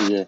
Yeah.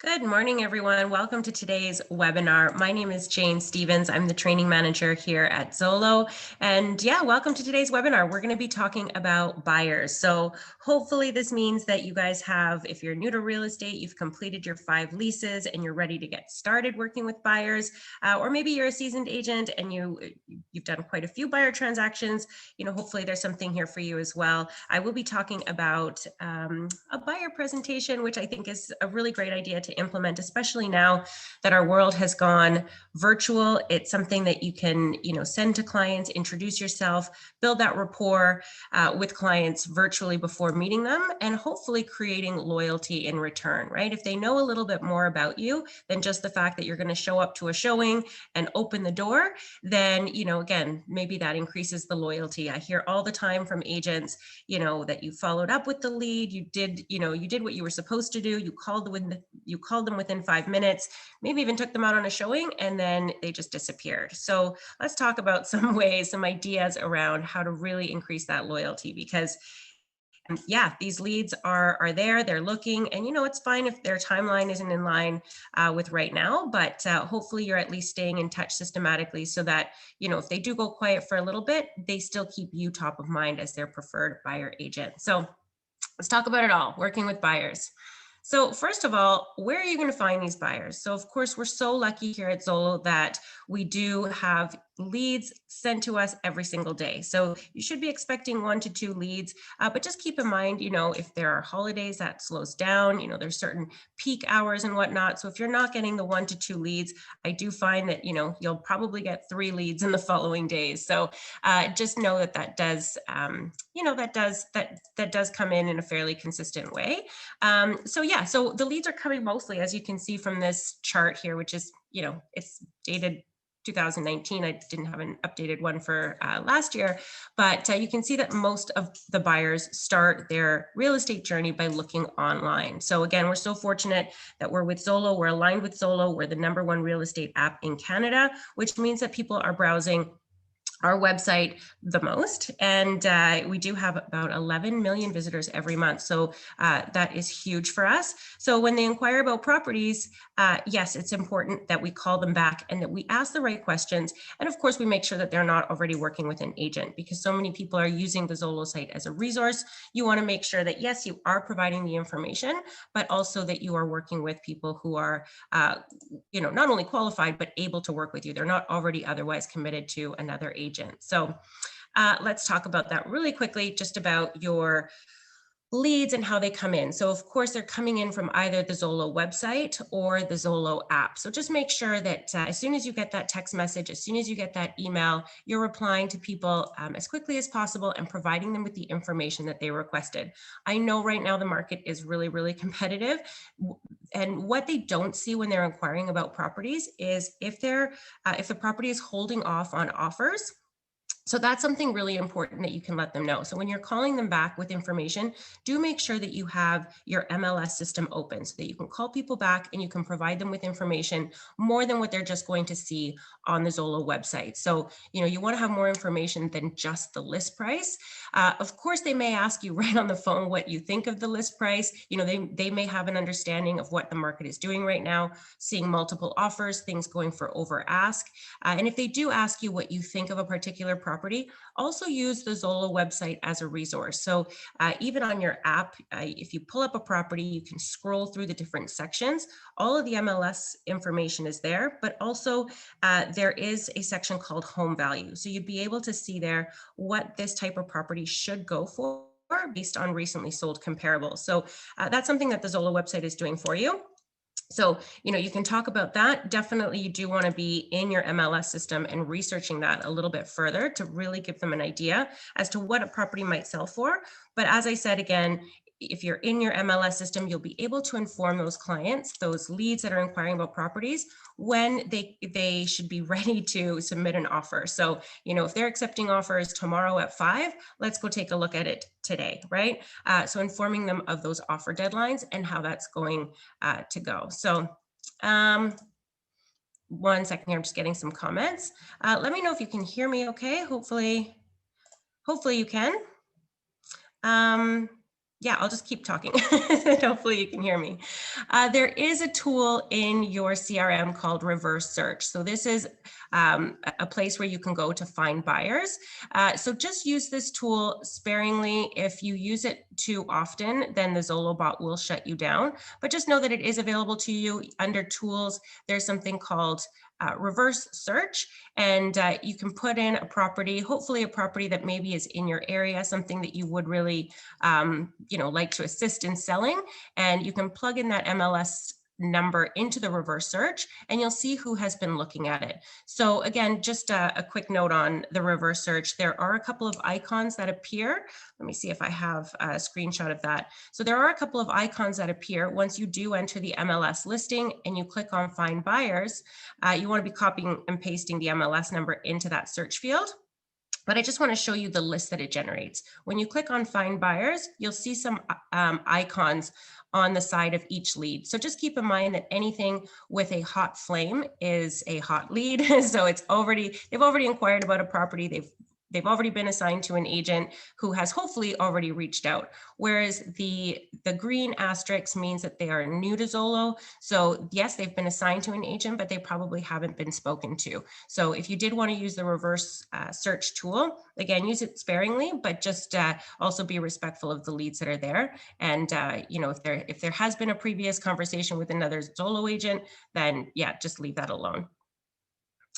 Good morning, everyone. Welcome to today's webinar. My name is Jane Stevens. I'm the training manager here at Zolo. And yeah, welcome to today's webinar. We're going to be talking about buyers. So hopefully this means that you guys have, if you're new to real estate, you've completed your 5 leases and you're ready to get started working with buyers. Or maybe you're a seasoned agent and you've done quite a few buyer transactions. You know, hopefully there's something here for you as well. I will be talking about a buyer presentation, which I think is a really great idea to implement, especially now that our world has gone virtual. It's something that you can, send to clients, introduce yourself, build that rapport with clients virtually before meeting them, and hopefully creating loyalty in return, right? If they know a little bit more about you than just the fact that you're going to show up to a showing and open the door, then, again, maybe that increases the loyalty. I hear all the time from agents, that you followed up with the lead, you did what you were supposed to do, you called them within 5 minutes, maybe even took them out on a showing, and then they just disappeared. So let's talk about some ways, some ideas around how to really increase that loyalty, because yeah, these leads are there, they're looking, and it's fine if their timeline isn't in line with right now, but hopefully you're at least staying in touch systematically so that, if they do go quiet for a little bit, they still keep you top of mind as their preferred buyer agent. So let's talk about it all, working with buyers. So first of all, where are you going to find these buyers? So of course, we're so lucky here at Zolo that we do have leads sent to us every single day. So you should be expecting 1 to 2 leads, but just keep in mind, if there are holidays, that slows down, there's certain peak hours and whatnot. So if you're not getting the 1 to 2 leads, I do find that, you'll probably get 3 leads in the following days. So just know that does, that does come in a fairly consistent way. So the leads are coming mostly, as you can see from this chart here, which is, it's dated 2019. I didn't have an updated one for last year, but you can see that most of the buyers start their real estate journey by looking online. So again, we're so fortunate that we're with Zolo, we're aligned with Zolo, we're the #1 real estate app in Canada, which means that people are browsing our website the most, and we do have about 11 million visitors every month. So that is huge for us. So when they inquire about properties, yes, it's important that we call them back and that we ask the right questions. And of course, we make sure that they're not already working with an agent, because so many people are using the Zolo site as a resource. You want to make sure that, yes, you are providing the information, but also that you are working with people who are, not only qualified, but able to work with you. They're not already otherwise committed to another agent. So let's talk about that really quickly, just about your leads and how they come in. So of course, they're coming in from either the Zolo website or the Zolo app. So just make sure that as soon as you get that text message, as soon as you get that email, you're replying to people as quickly as possible and providing them with the information that they requested. I know right now the market is really, really competitive. And what they don't see when they're inquiring about properties is if the property is holding off on offers, So that's something really important that you can let them know. So when you're calling them back with information, do make sure that you have your MLS system open so that you can call people back and you can provide them with information more than what they're just going to see on the Zolo website. So, you want to have more information than just the list price. Of course, they may ask you right on the phone what you think of the list price. They may have an understanding of what the market is doing right now, seeing multiple offers, things going for over ask. And if they do ask you what you think of a particular property, also use the Zolo website as a resource. So even on your app, if you pull up a property, you can scroll through the different sections. All of the MLS information is there, but also there is a section called home value. So you'd be able to see there what this type of property should go for based on recently sold comparables. So that's something that the Zolo website is doing for you. So, you can talk about that. Definitely, you do want to be in your MLS system and researching that a little bit further to really give them an idea as to what a property might sell for. But as I said, again, if you're in your MLS system, you'll be able to inform those clients, those leads that are inquiring about properties, when they should be ready to submit an offer. So, if they're accepting offers tomorrow at 5, let's go take a look at it today, right? So informing them of those offer deadlines and how that's going to go. So one second here, I'm just getting some comments. Let me know if you can hear me okay. Hopefully you can. Yeah, I'll just keep talking. Hopefully you can hear me. There is a tool in your CRM called reverse search. So this is a place where you can go to find buyers. So just use this tool sparingly. If you use it too often, then the Zolo bot will shut you down. But just know that it is available to you under tools. There's something called reverse search, and you can put in a property, hopefully a property that maybe is in your area, something that you would really like to assist in selling, and you can plug in that MLS number into the reverse search and you'll see who has been looking at it. So again, just a quick note on the reverse search. There are a couple of icons that appear. Let me see if I have a screenshot of that. So there are a couple of icons that appear once you do enter the MLS listing and you click on find buyers. You want to be copying and pasting the MLS number into that search field. But I just want to show you the list that it generates. When you click on find buyers, you'll see some icons on the side of each lead. So just keep in mind that anything with a hot flame is a hot lead. So they've already inquired about a property. They've already been assigned to an agent who has hopefully already reached out. Whereas the green asterisk means that they are new to Zolo. So yes, they've been assigned to an agent, but they probably haven't been spoken to. So if you did want to use the reverse search tool, again, use it sparingly, but just also be respectful of the leads that are there. And if there has been a previous conversation with another Zolo agent, then yeah, just leave that alone.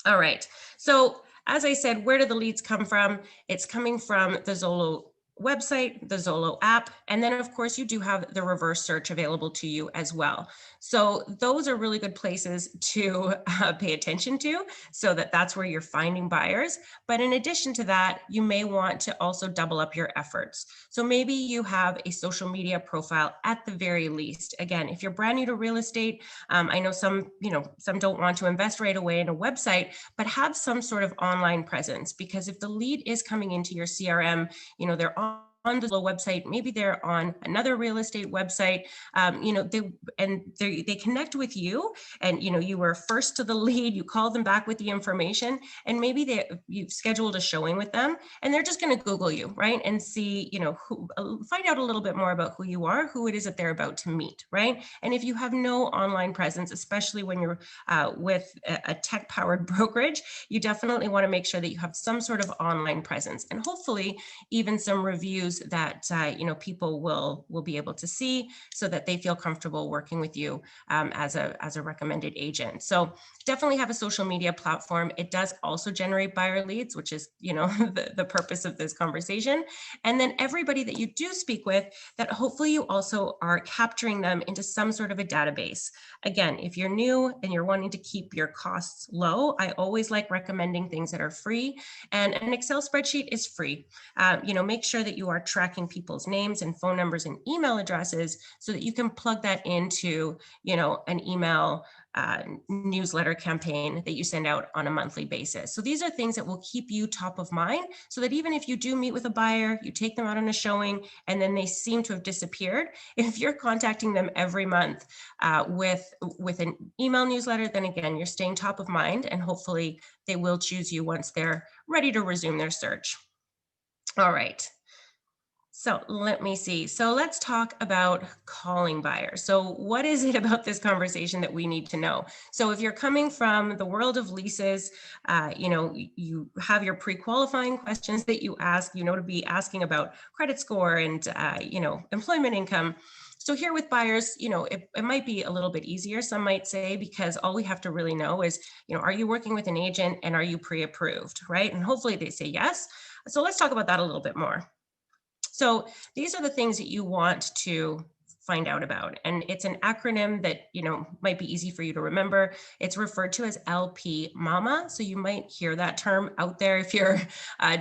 All right. So as I said, where do the leads come from? It's coming from the Zolo website, the Zolo app, and then of course you do have the reverse search available to you as well. So those are really good places to pay attention to, so that's where you're finding buyers. But in addition to that, you may want to also double up your efforts. So maybe you have a social media profile at the very least. Again, if you're brand new to real estate, I know some don't want to invest right away in a website, but have some sort of online presence, because if the lead is coming into your CRM, they're on the website, maybe they're on another real estate website, they connect with you, and you were first to the lead, you call them back with the information, and maybe you've scheduled a showing with them, and they're just going to Google you, right, and see, find out a little bit more about who you are, who it is that they're about to meet, right? And if you have no online presence, especially when you're with a tech-powered brokerage, you definitely want to make sure that you have some sort of online presence, and hopefully even some reviews that people will be able to see, so that they feel comfortable working with you as a recommended agent. So definitely have a social media platform. It does also generate buyer leads, which is the purpose of this conversation. And then everybody that you do speak with, that hopefully you also are capturing them into some sort of a database. Again, if you're new and you're wanting to keep your costs low, I always like recommending things that are free, and an Excel spreadsheet is free. Make sure that you are tracking people's names and phone numbers and email addresses so that you can plug that into, an email newsletter campaign that you send out on a monthly basis. So these are things that will keep you top of mind so that even if you do meet with a buyer, you take them out on a showing, and then they seem to have disappeared, if you're contacting them every month with an email newsletter, then again, you're staying top of mind, and hopefully they will choose you once they're ready to resume their search. All right. So let me see. So let's talk about calling buyers. So what is it about this conversation that we need to know? So if you're coming from the world of leases, you have your pre-qualifying questions that you ask, to be asking about credit score and, employment income. So here with buyers, it might be a little bit easier, some might say, because all we have to really know is, are you working with an agent and are you pre-approved, right? And hopefully they say yes. So let's talk about that a little bit more. So these are the things that you want to find out about. And it's an acronym that, might be easy for you to remember. It's referred to as LP Mama. So you might hear that term out there if you're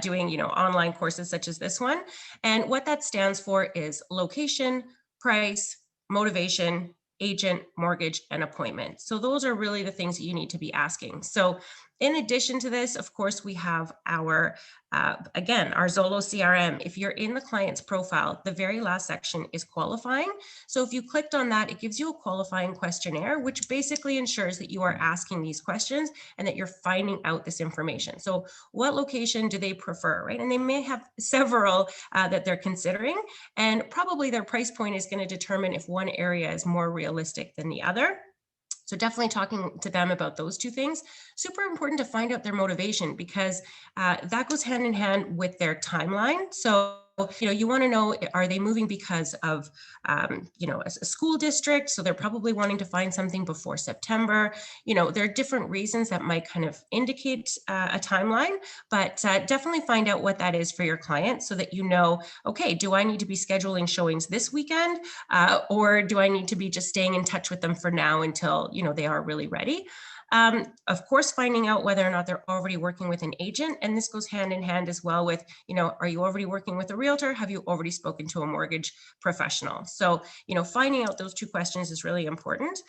doing, online courses such as this one. And what that stands for is location, price, motivation, agent, mortgage, and appointment. So those are really the things that you need to be asking. So in addition to this, of course, we have our our Zolo CRM. If you're in the client's profile, the very last section is qualifying. So if you clicked on that, it gives you a qualifying questionnaire, which basically ensures that you are asking these questions and that you're finding out this information. So what location do they prefer, right? And they may have several that they're considering, and probably their price point is going to determine if one area is more realistic than the other. So definitely talking to them about those two things. Super important to find out their motivation, because that goes hand in hand with their timeline. So, you want to know, are they moving because of, a school district? So they're probably wanting to find something before September. There are different reasons that might kind of indicate a timeline, but definitely find out what that is for your client so that okay, do I need to be scheduling showings this weekend? Or do I need to be just staying in touch with them for now until, they are really ready? Of course, finding out whether or not they're already working with an agent. And this goes hand in hand as well with, are you already working with a realtor? Have you already spoken to a mortgage professional? So, finding out those two questions is really important.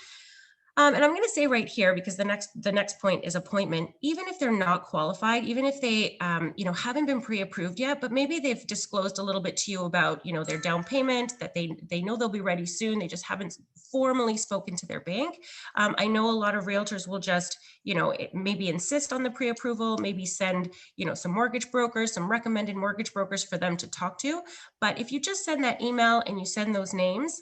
And I'm going to say right here, because the next point is appointment. Even if they're not qualified, even if they haven't been pre-approved yet, but maybe they've disclosed a little bit to you about their down payment, that they know they'll be ready soon. They just haven't formally spoken to their bank. I know a lot of realtors will just maybe insist on the pre-approval, maybe send some mortgage brokers, some recommended mortgage brokers for them to talk to. But if you just send that email and you send those names,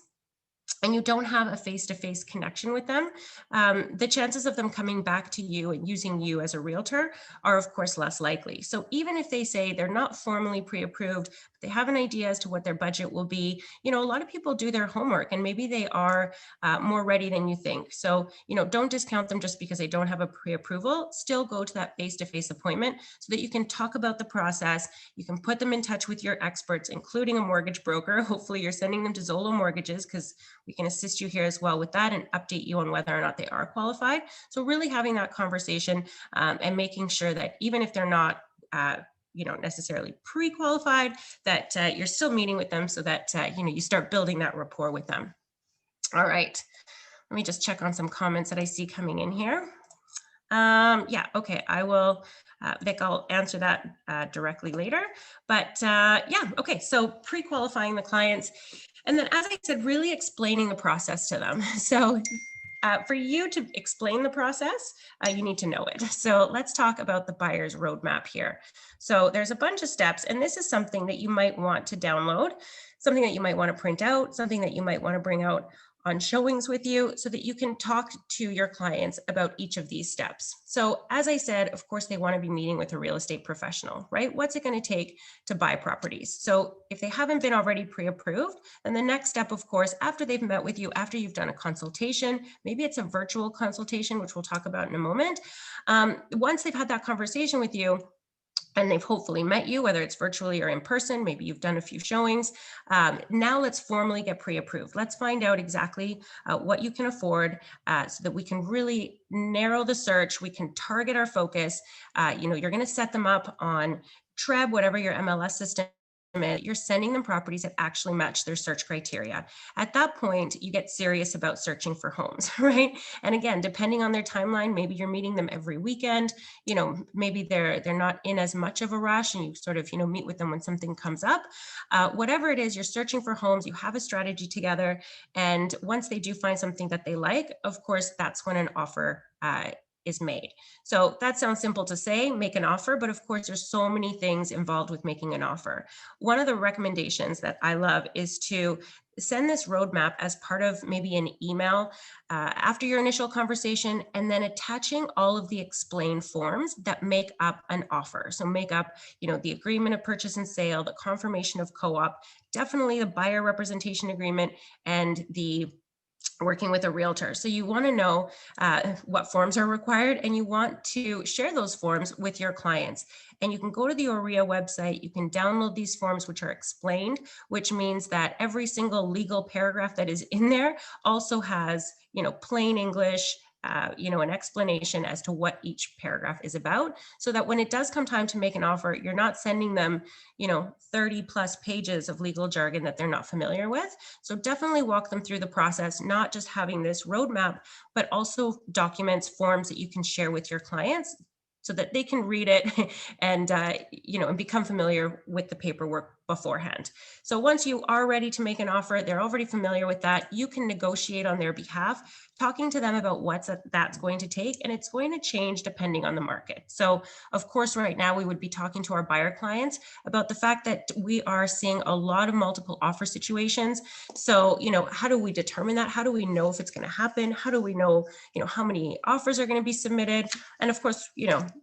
and you don't have a face-to-face connection with them, the chances of them coming back to you and using you as a realtor are, of course, less likely. So even if they say they're not formally pre-approved, but they have an idea as to what their budget will be, a lot of people do their homework and maybe they are more ready than you think. So, don't discount them just because they don't have a pre-approval. Still go to that face-to-face appointment so that you can talk about the process. You can put them in touch with your experts, including a mortgage broker. Hopefully you're sending them to Zolo Mortgages, because we can assist you here as well with that and update you on whether or not they are qualified. So really having that conversation and making sure that even if they're not necessarily pre-qualified, that you're still meeting with them so that you start building that rapport with them. All right, let me just check on some comments that I see coming in here. Okay, I will, Vic, I'll answer that directly later. But okay, so pre-qualifying the clients. And then, as I said, really explaining the process to them. So for you to explain the process, you need to know it. So let's talk about the buyer's roadmap here. So there's a bunch of steps, and this is something that you might want to download, something that you might want to print out, something that you might want to bring out on showings with you so that you can talk to your clients about each of these steps. So as I said, of course, they want to be meeting with a real estate professional, right? What's it going to take to buy properties? So if they haven't been already pre-approved, then the next step, of course, after they've met with you, after you've done a consultation, maybe it's a virtual consultation, which we'll talk about in a moment. Once they've had that conversation with you, and they've hopefully met you, whether it's virtually or in person, maybe you've done a few showings. Now let's formally get pre-approved. Let's find out exactly what you can afford so that we can really narrow the search. We can target our focus. You're going to set them up on TREB, whatever your MLS system you're sending them properties that actually match their search criteria. At that point, you get serious about searching for homes, right? And again, depending on their timeline, maybe you're meeting them every weekend, maybe they're not in as much of a rush and you sort of, meet with them when something comes up. Whatever it is, you're searching for homes, you have a strategy together. And once they do find something that they like, of course, that's when an offer is made. So that sounds simple to say, make an offer, but of course there's so many things involved with making an offer. One of the recommendations that I love is to send this roadmap as part of maybe an email after your initial conversation, and then attaching all of the explain forms that make up an offer. So make up, the agreement of purchase and sale, the confirmation of co-op, definitely the buyer representation agreement, and the working with a realtor. So you want to know what forms are required, and you want to share those forms with your clients. And you can go to the OREA website, you can download these forms, which are explained, which means that every single legal paragraph that is in there also has, plain English, an explanation as to what each paragraph is about, so that when it does come time to make an offer, you're not sending them, 30 plus pages of legal jargon that they're not familiar with. So definitely walk them through the process, not just having this roadmap, but also documents, forms that you can share with your clients so that they can read it and, and become familiar with the paperwork beforehand. So once you are ready to make an offer, they're already familiar with that. You can negotiate on their behalf, talking to them about what that's going to take, and it's going to change depending on the market. So of course, right now we would be talking to our buyer clients about the fact that we are seeing a lot of multiple offer situations. So, how do we determine that? How do we know if it's going to happen? How do we know, how many offers are going to be submitted? And of course,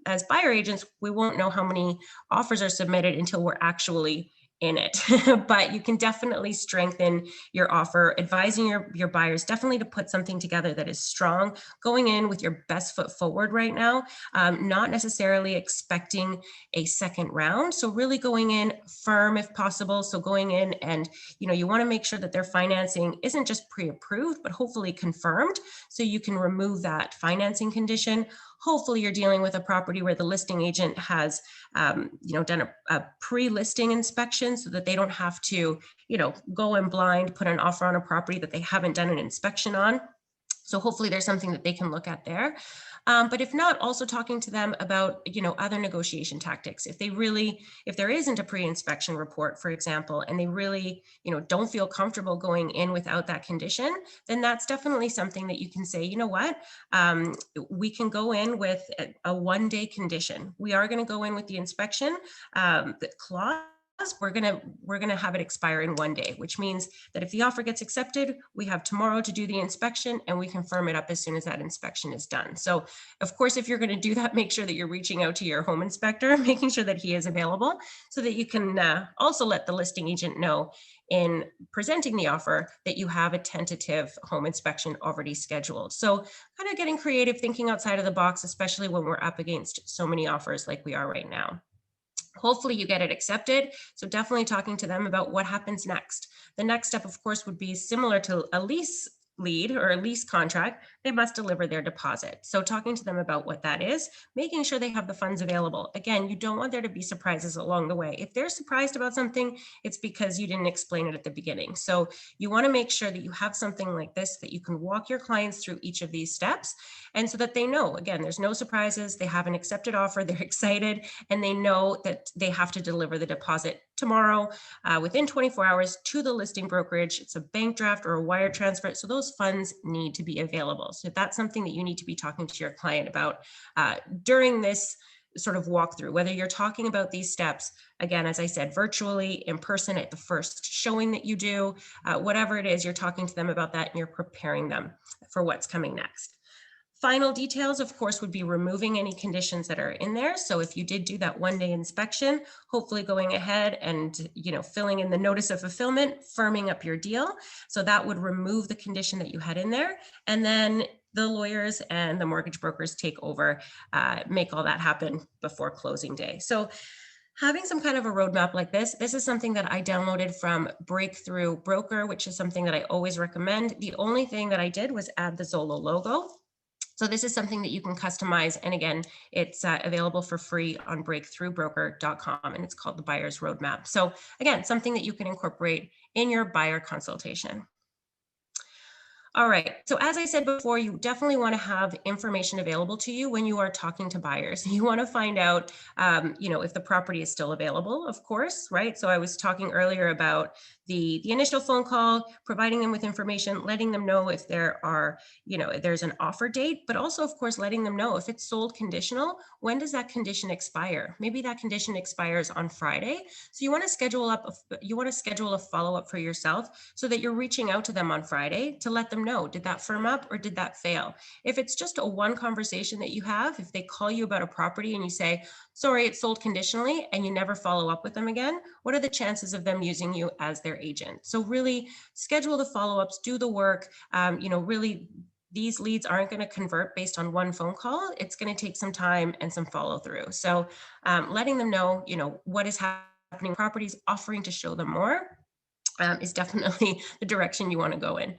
as buyer agents, we won't know how many offers are submitted until we're actually in it. But you can definitely strengthen your offer, advising your buyers definitely to put something together that is strong, going in with your best foot forward right now, not necessarily expecting a second round. So really going in firm if possible. So going in and, you want to make sure that their financing isn't just pre-approved, but hopefully confirmed. So you can remove that financing condition. Hopefully you're dealing with a property where the listing agent has, done a pre-listing inspection so that they don't have to, go in blind, put an offer on a property that they haven't done an inspection on. So hopefully there's something that they can look at there. But if not, also talking to them about, other negotiation tactics. If there isn't a pre-inspection report, for example, and they really, don't feel comfortable going in without that condition, then that's definitely something that you can say, you know what, we can go in with a 1-day condition. We are going to go in with the inspection, the clause. We're gonna have it expire in 1 day, which means that if the offer gets accepted, we have tomorrow to do the inspection, and we can firm it up as soon as that inspection is done. So of course, if you're going to do that, make sure that you're reaching out to your home inspector, making sure that he is available, so that you can also let the listing agent know in presenting the offer that you have a tentative home inspection already scheduled. So kind of getting creative, thinking outside of the box, especially when we're up against so many offers like we are right now. Hopefully you get it accepted. So definitely talking to them about what happens next. The next step, of course, would be similar to a lease lead or a lease contract. They must deliver their deposit. So talking to them about what that is, making sure they have the funds available. Again, you don't want there to be surprises along the way. If they're surprised about something, it's because you didn't explain it at the beginning. So you want to make sure that you have something like this, that you can walk your clients through each of these steps. And so that they know, again, there's no surprises. They have an accepted offer. They're excited, and they know that they have to deliver the deposit tomorrow within 24 hours to the listing brokerage. It's a bank draft or a wire transfer. So those funds need to be available. So that's something that you need to be talking to your client about during this sort of walkthrough, whether you're talking about these steps, again, as I said, virtually, in person at the first showing that you do, whatever it is, you're talking to them about that and you're preparing them for what's coming next. Final details, of course, would be removing any conditions that are in there. So if you did do that 1-day inspection, hopefully going ahead and, filling in the notice of fulfillment, firming up your deal. So that would remove the condition that you had in there. And then the lawyers and the mortgage brokers take over, make all that happen before closing day. So having some kind of a roadmap like this is something that I downloaded from Breakthrough Broker, which is something that I always recommend. The only thing that I did was add the Zolo logo. So this is something that you can customize. And again, it's available for free on breakthroughbroker.com, and it's called the Buyer's Roadmap. So again, something that you can incorporate in your buyer consultation. All right. So as I said before, you definitely want to have information available to you when you are talking to buyers. You want to find out, if the property is still available, of course, right? So I was talking earlier about the initial phone call, providing them with information, letting them know if there's an offer date, but also, of course, letting them know if it's sold conditional, when does that condition expire? Maybe that condition expires on Friday. So you want to schedule a follow-up for yourself so that you're reaching out to them on Friday to let them know, did that firm up or did that fail? If it's just a one conversation that you have, if they call you about a property and you say, sorry, it's sold conditionally, and you never follow up with them again, what are the chances of them using you as their agent? So really schedule the follow-ups, do the work. Really, these leads aren't going to convert based on one phone call. It's going to take some time and some follow through. So letting them know, what is happening, properties, offering to show them more is definitely the direction you want to go in.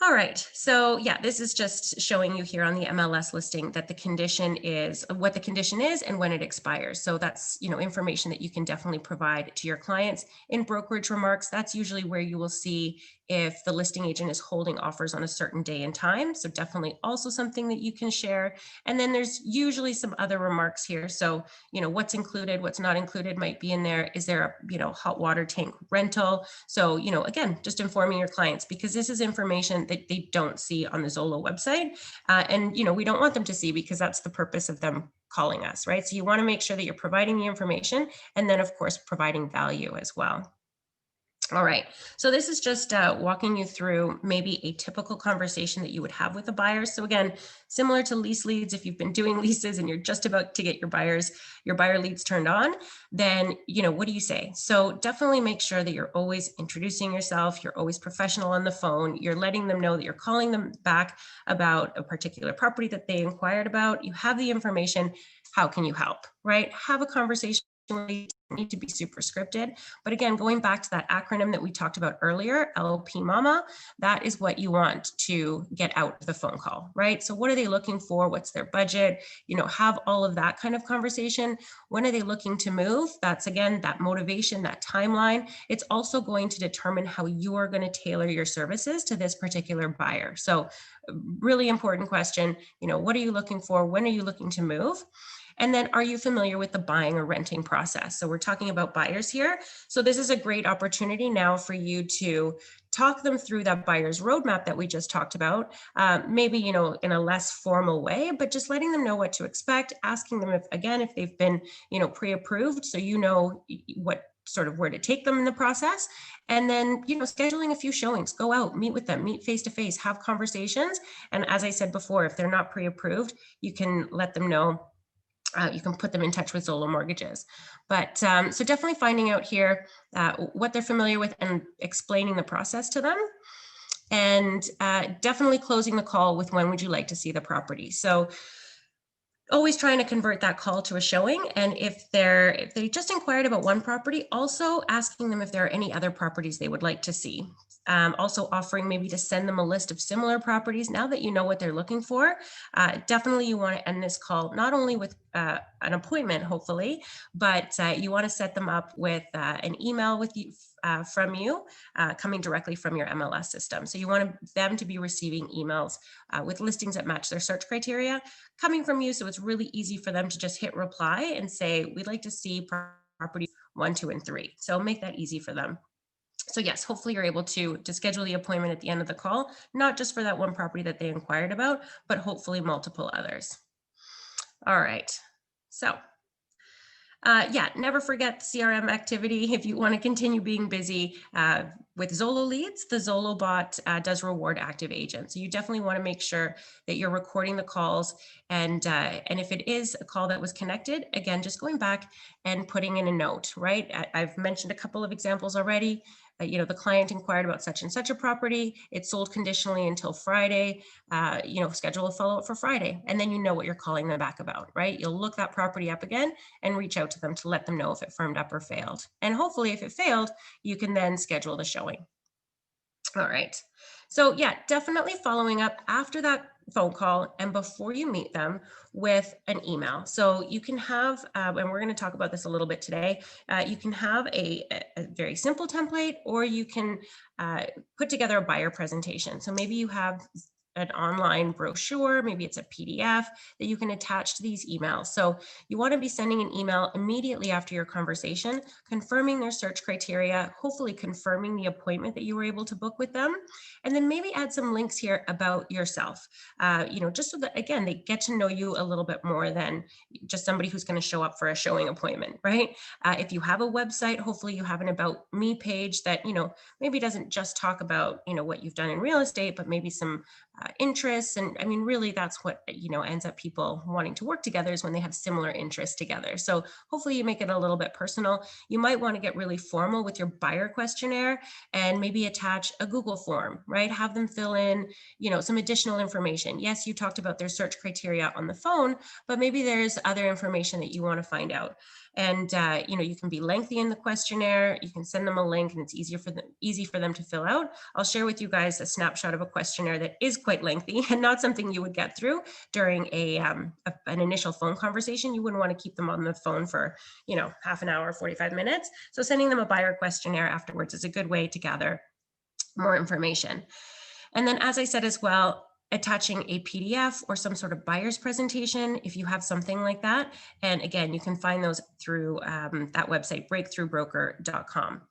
All right, so yeah, this is just showing you here on the MLS listing that the condition is what the condition is and when it expires. So that's, information that you can definitely provide to your clients. In brokerage remarks, that's usually where you will see if the listing agent is holding offers on a certain day and time. So definitely also something that you can share. And then there's usually some other remarks here. So, what's included, what's not included might be in there. Is there a, hot water tank rental? So, again, just informing your clients, because this is information that they don't see on the Zolo website. And, we don't want them to see, because that's the purpose of them calling us, right? So you want to make sure that you're providing the information, and then of course, providing value as well. All right, so this is just walking you through maybe a typical conversation that you would have with a buyer. So again, similar to lease leads, if you've been doing leases and you're just about to get your buyer leads turned on, then, what do you say? So definitely make sure that you're always introducing yourself, you're always professional on the phone, you're letting them know that you're calling them back about a particular property that they inquired about, you have the information, how can you help, right? Have a conversation. Need to be super scripted. But again, going back to that acronym that we talked about earlier, LP Mama, that is what you want to get out of the phone call, right? So what are they looking for? What's their budget? Have all of that kind of conversation. When are they looking to move? That's again, that motivation, that timeline. It's also going to determine how you are going to tailor your services to this particular buyer. So really important question, what are you looking for? When are you looking to move? And then, are you familiar with the buying or renting process? So we're talking about buyers here. So this is a great opportunity now for you to talk them through that buyer's roadmap that we just talked about, maybe, in a less formal way, but just letting them know what to expect, asking them if they've been, pre-approved, so what sort of where to take them in the process. And then, scheduling a few showings, go out, meet with them, meet face to face, have conversations. And as I said before, if they're not pre-approved, you can let them know. You can put them in touch with Zolo Mortgages. But so definitely finding out here what they're familiar with and explaining the process to them. And definitely closing the call with, when would you like to see the property? So always trying to convert that call to a showing. And if they just inquired about one property, also asking them if there are any other properties they would like to see. Also offering maybe to send them a list of similar properties. Now that you know what they're looking for, definitely you want to end this call not only with an appointment, hopefully, but you want to set them up with an email with you from you coming directly from your MLS system. So you want them to be receiving emails with listings that match their search criteria coming from you. So it's really easy for them to just hit reply and say, we'd like to see properties 1, 2, and 3. So make that easy for them. So yes, hopefully you're able to schedule the appointment at the end of the call, not just for that one property that they inquired about, but hopefully multiple others. All right. So never forget CRM activity. If you want to continue being busy with Zolo leads, the Zolo bot does reward active agents. So you definitely want to make sure that you're recording the calls. And if it is a call that was connected, again, just going back and putting in a note, right? I've mentioned a couple of examples already. The client inquired about such and such a property. It sold conditionally until Friday. Schedule a follow-up for Friday. And then you know what you're calling them back about, right? You'll look that property up again and reach out to them to let them know if it firmed up or failed. And hopefully if it failed, you can then schedule the showing. All right. So yeah, definitely following up after that phone call and before you meet them with an email. So you can have, and we're going to talk about this a little bit today, you can have a very simple template, or you can put together a buyer presentation. So maybe you have an online brochure, maybe it's a PDF that you can attach to these emails. So you want to be sending an email immediately after your conversation, confirming their search criteria, hopefully confirming the appointment that you were able to book with them, and then maybe add some links here about yourself, just so that, again, they get to know you a little bit more than just somebody who's going to show up for a showing appointment, right? If you have a website, hopefully you have an About Me page that, maybe doesn't just talk about, what you've done in real estate, but maybe some interests. And I mean, really, that's what, ends up people wanting to work together, is when they have similar interests together. So hopefully you make it a little bit personal. You might want to get really formal with your buyer questionnaire and maybe attach a Google form, right? Have them fill in, some additional information. Yes, you talked about their search criteria on the phone, but maybe there's other information that you want to find out. And you can be lengthy in the questionnaire. You can send them a link, and it's easy for them to fill out. I'll share with you guys a snapshot of a questionnaire that is quite lengthy and not something you would get through during an initial phone conversation. You wouldn't want to keep them on the phone for half an hour, 45 minutes. So sending them a buyer questionnaire afterwards is a good way to gather more information. And then, as I said as well, attaching a PDF or some sort of buyer's presentation if you have something like that. And again, you can find those through that website, breakthroughbroker.com.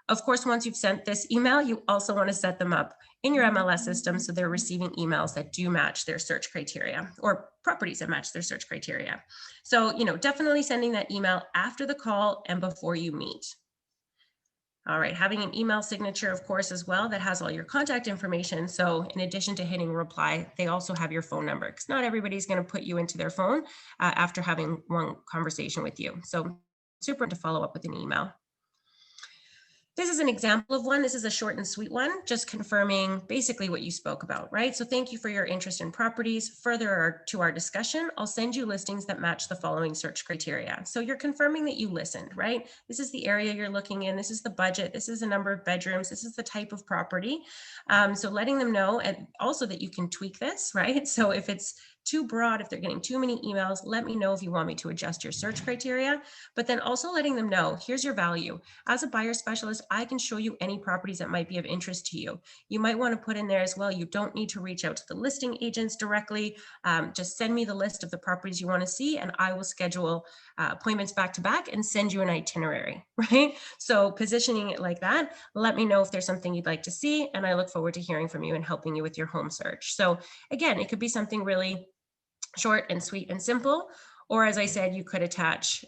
Of course, once you've sent this email, you also want to set them up in your MLS system so they're receiving emails that do match their search criteria, or properties that match their search criteria. So, definitely sending that email after the call and before you meet. All right, having an email signature, of course, as well, that has all your contact information. So in addition to hitting reply, they also have your phone number, because not everybody's going to put you into their phone after having one conversation with you. So super to follow up with an email. This is an example of one. This is a short and sweet one, just confirming basically what you spoke about, right? So thank you for your interest in properties. Further to our discussion, I'll send you listings that match the following search criteria. So you're confirming that you listened, right? This is the area you're looking in. This is the budget. This is the number of bedrooms. This is the type of property. So letting them know, and also that you can tweak this, right? So if it's too broad, if they're getting too many emails, let me know if you want me to adjust your search criteria. But then also letting them know, here's your value. As a buyer specialist, I can show you any properties that might be of interest to you. You might want to put in there as well, you don't need to reach out to the listing agents directly. Just send me the list of the properties you want to see, and I will schedule appointments back to back and send you an itinerary, right? So positioning it like that, let me know if there's something you'd like to see, and I look forward to hearing from you and helping you with your home search. So again, it could be something really short and sweet and simple, or as I said, you could attach,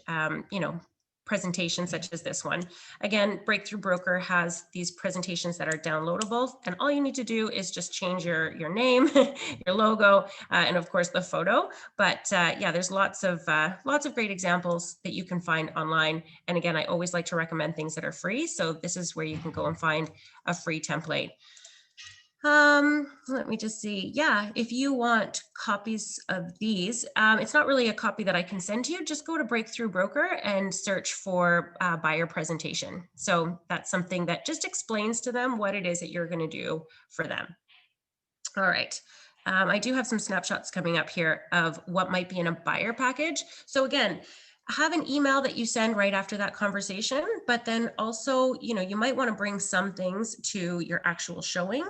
presentations such as this one. Again, Breakthrough Broker has these presentations that are downloadable, and all you need to do is just change your name, your logo, and of course the photo. But yeah, there's lots of great examples that you can find online. And again, I always like to recommend things that are free. So this is where you can go and find a free template. Let me just see. Yeah, if you want copies of these, it's not really a copy that I can send to you. Just go to Breakthrough Broker and search for buyer presentation. So that's something that just explains to them what it is that you're going to do for them. All right. I do have some snapshots coming up here of what might be in a buyer package. So again, have an email that you send right after that conversation, but then also, you might want to bring some things to your actual showing.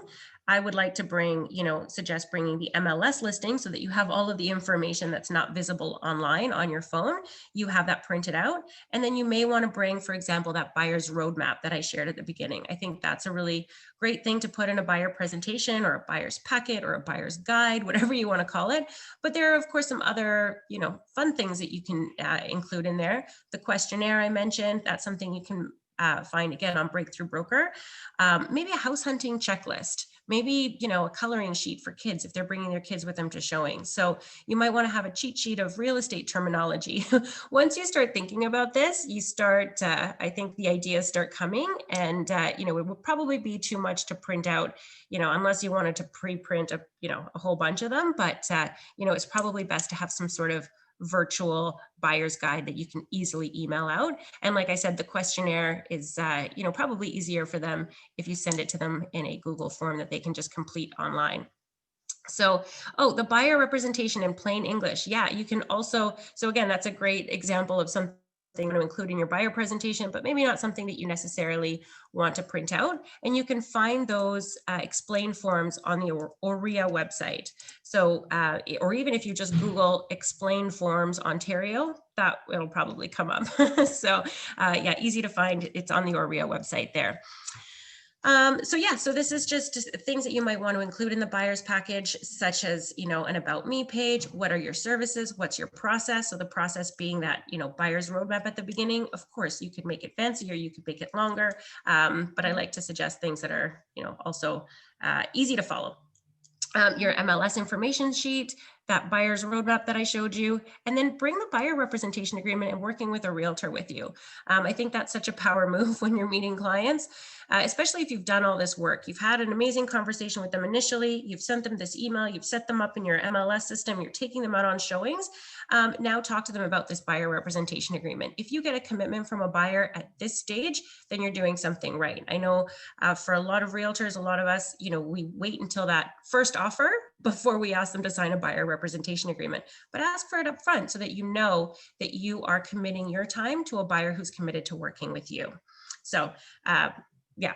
I would like to suggest bringing the MLS listing so that you have all of the information that's not visible online on your phone. You have that printed out. And then you may want to bring, for example, that buyer's roadmap that I shared at the beginning. I think that's a really great thing to put in a buyer presentation or a buyer's packet or a buyer's guide, whatever you want to call it. But there are, of course, some other, fun things that you can include in there. The questionnaire I mentioned, that's something you can find again on Breakthrough Broker. Maybe a house hunting checklist. Maybe, a coloring sheet for kids if they're bringing their kids with them to showings. So you might want to have a cheat sheet of real estate terminology. Once you start thinking about this, you start, I think the ideas start coming, and, it would probably be too much to print out, unless you wanted to pre-print a whole bunch of them. But, it's probably best to have some sort of virtual buyer's guide that you can easily email out. And like I said, the questionnaire is, probably easier for them if you send it to them in a Google form that they can just complete online. So, oh, the buyer representation in plain English. Yeah, you can also, so again, that's a great example of something to include in your buyer presentation, but maybe not something that you necessarily want to print out. And you can find those explain forms on the OREA website. So, or even if you just Google explain forms Ontario, that will probably come up. So, yeah, easy to find. It's on the OREA website there. So yeah, so this is just things that you might want to include in the buyer's package, such as, an about me page. What are your services? What's your process? So the process being that, buyer's roadmap at the beginning. Of course, you could make it fancier, you could make it longer. But I like to suggest things that are, also easy to follow. Your MLS information sheet, that buyer's roadmap that I showed you, and then bring the buyer representation agreement and working with a realtor with you. I think that's such a power move when you're meeting clients, especially if you've done all this work. You've had an amazing conversation with them initially, you've sent them this email, you've set them up in your MLS system, you're taking them out on showings. Now talk to them about this buyer representation agreement. If you get a commitment from a buyer at this stage, then you're doing something right. I know for a lot of realtors, a lot of us, we wait until that first offer before we ask them to sign a buyer representation agreement. But ask for it up front so that you know that you are committing your time to a buyer who's committed to working with you. So, yeah,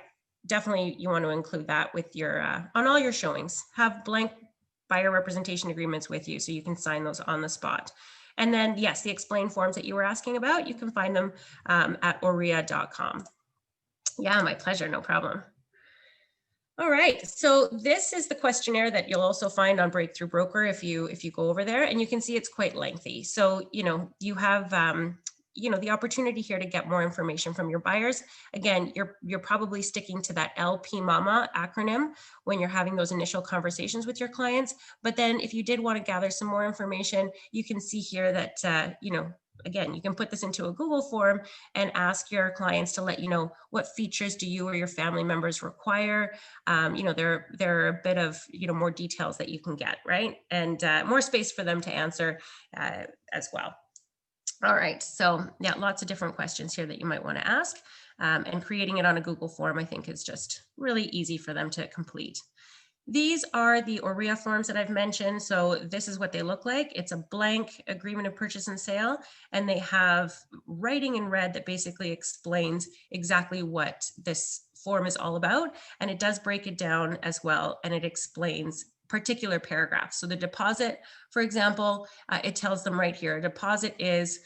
definitely you want to include that with your on all your showings. Have blank buyer representation agreements with you so you can sign those on the spot. And then, yes, the explain forms that you were asking about, you can find them at orea.com. Yeah, my pleasure, no problem. All right, so this is the questionnaire that you'll also find on Breakthrough Broker if you go over there, and you can see it's quite lengthy. So you have the opportunity here to get more information from your buyers. Again, you're probably sticking to that LP Mama acronym when you're having those initial conversations with your clients. But then if you did want to gather some more information, you can see here that again, you can put this into a Google form and ask your clients to let you know what features do you or your family members require. There are a bit of more details that you can get, right, and more space for them to answer as well. All right, so yeah, lots of different questions here that you might want to ask, and creating it on a Google form, I think, is just really easy for them to complete. These are the OREA forms that I've mentioned. So this is what they look like. It's a blank agreement of purchase and sale, and they have writing in red that basically explains exactly what this form is all about. And it does break it down as well, and it explains particular paragraphs. So the deposit, for example, it tells them right here, a deposit is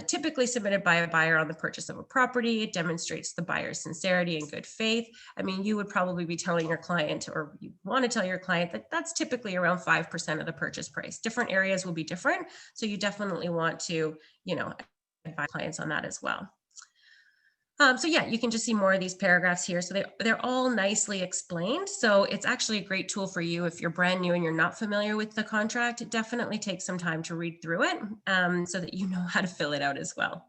typically submitted by a buyer on the purchase of a property. It demonstrates the buyer's sincerity and good faith. I mean, you would probably be telling your client, or you want to tell your client, that that's typically around 5% of the purchase price. Different areas will be different. So you definitely want to, advise clients on that as well. So yeah, you can just see more of these paragraphs here. So they're all nicely explained. So it's actually a great tool for you if you're brand new and you're not familiar with the contract. It definitely takes some time to read through it so that you know how to fill it out as well.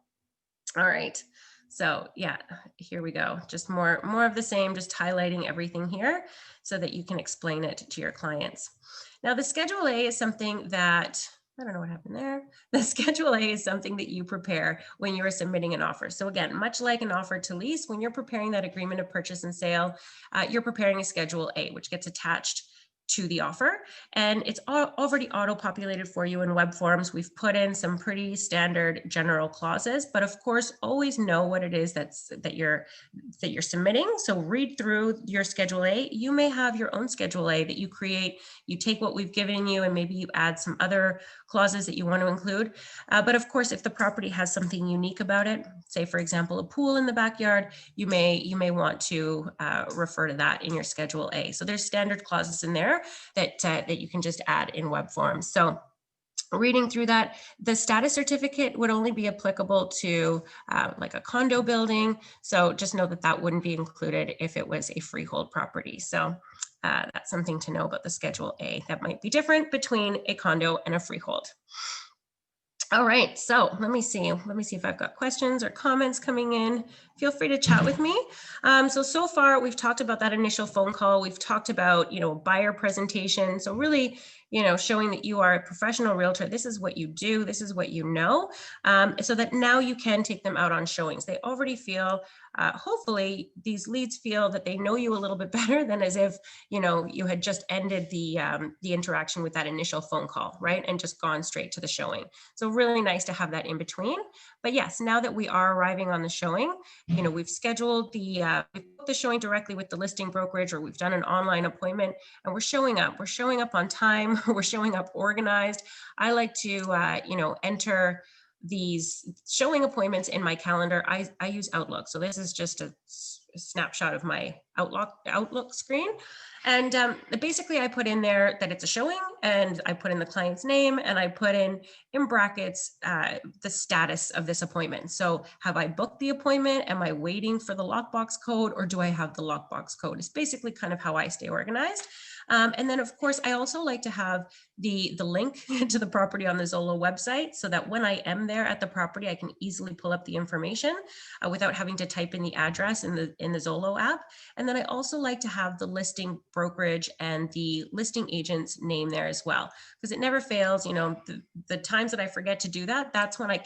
All right. So yeah, here we go. Just more of the same, just highlighting everything here so that you can explain it to your clients. Now, the Schedule A is something that, I don't know what happened there. The Schedule A is something that you prepare when you are submitting an offer. So again, much like an offer to lease, when you're preparing that agreement of purchase and sale, you're preparing a Schedule A, which gets attached to the offer, and it's already auto-populated for you in web forms. We've put in some pretty standard general clauses, but of course, always know what it is that you're submitting. So read through your Schedule A. You may have your own Schedule A that you create. You take what we've given you, and maybe you add some other clauses that you want to include. But of course, if the property has something unique about it, say for example, a pool in the backyard, you may want to refer to that in your Schedule A. So there's standard clauses in there that you can just add in web forms. So reading through that, the status certificate would only be applicable to like a condo building. So just know that that wouldn't be included if it was a freehold property. So that's something to know about the Schedule A. That might be different between a condo and a freehold. All right, so let me see if I've got questions or comments coming in. Feel free to chat with me. So far we've talked about that initial phone call. We've talked about, buyer presentation. So really, showing that you are a professional realtor. This is what you do. This is what you know, so that now you can take them out on showings. They already feel, hopefully, these leads feel that they know you a little bit better than as if you had just ended the interaction with that initial phone call, right, and just gone straight to the showing. So really nice to have that in between. But yes, now that we are arriving on the showing, we've scheduled we've booked the showing directly with the listing brokerage, or we've done an online appointment, and we're showing up. We're showing up on time. We're showing up organized. I like to, enter these showing appointments in my calendar. I use Outlook. So this is just a snapshot of my Outlook screen. And basically I put in there that it's a showing, and I put in the client's name, and I put in brackets the status of this appointment. So have I booked the appointment? Am I waiting for the lockbox code, or do I have the lockbox code? It's basically kind of how I stay organized. And then of course, I also like to have the link to the property on the Zolo website, so that when I am there at the property, I can easily pull up the information without having to type in the address in the Zolo app. And then I also like to have the listing brokerage and the listing agent's name there as well, because it never fails. The times that I forget to do that, that's when I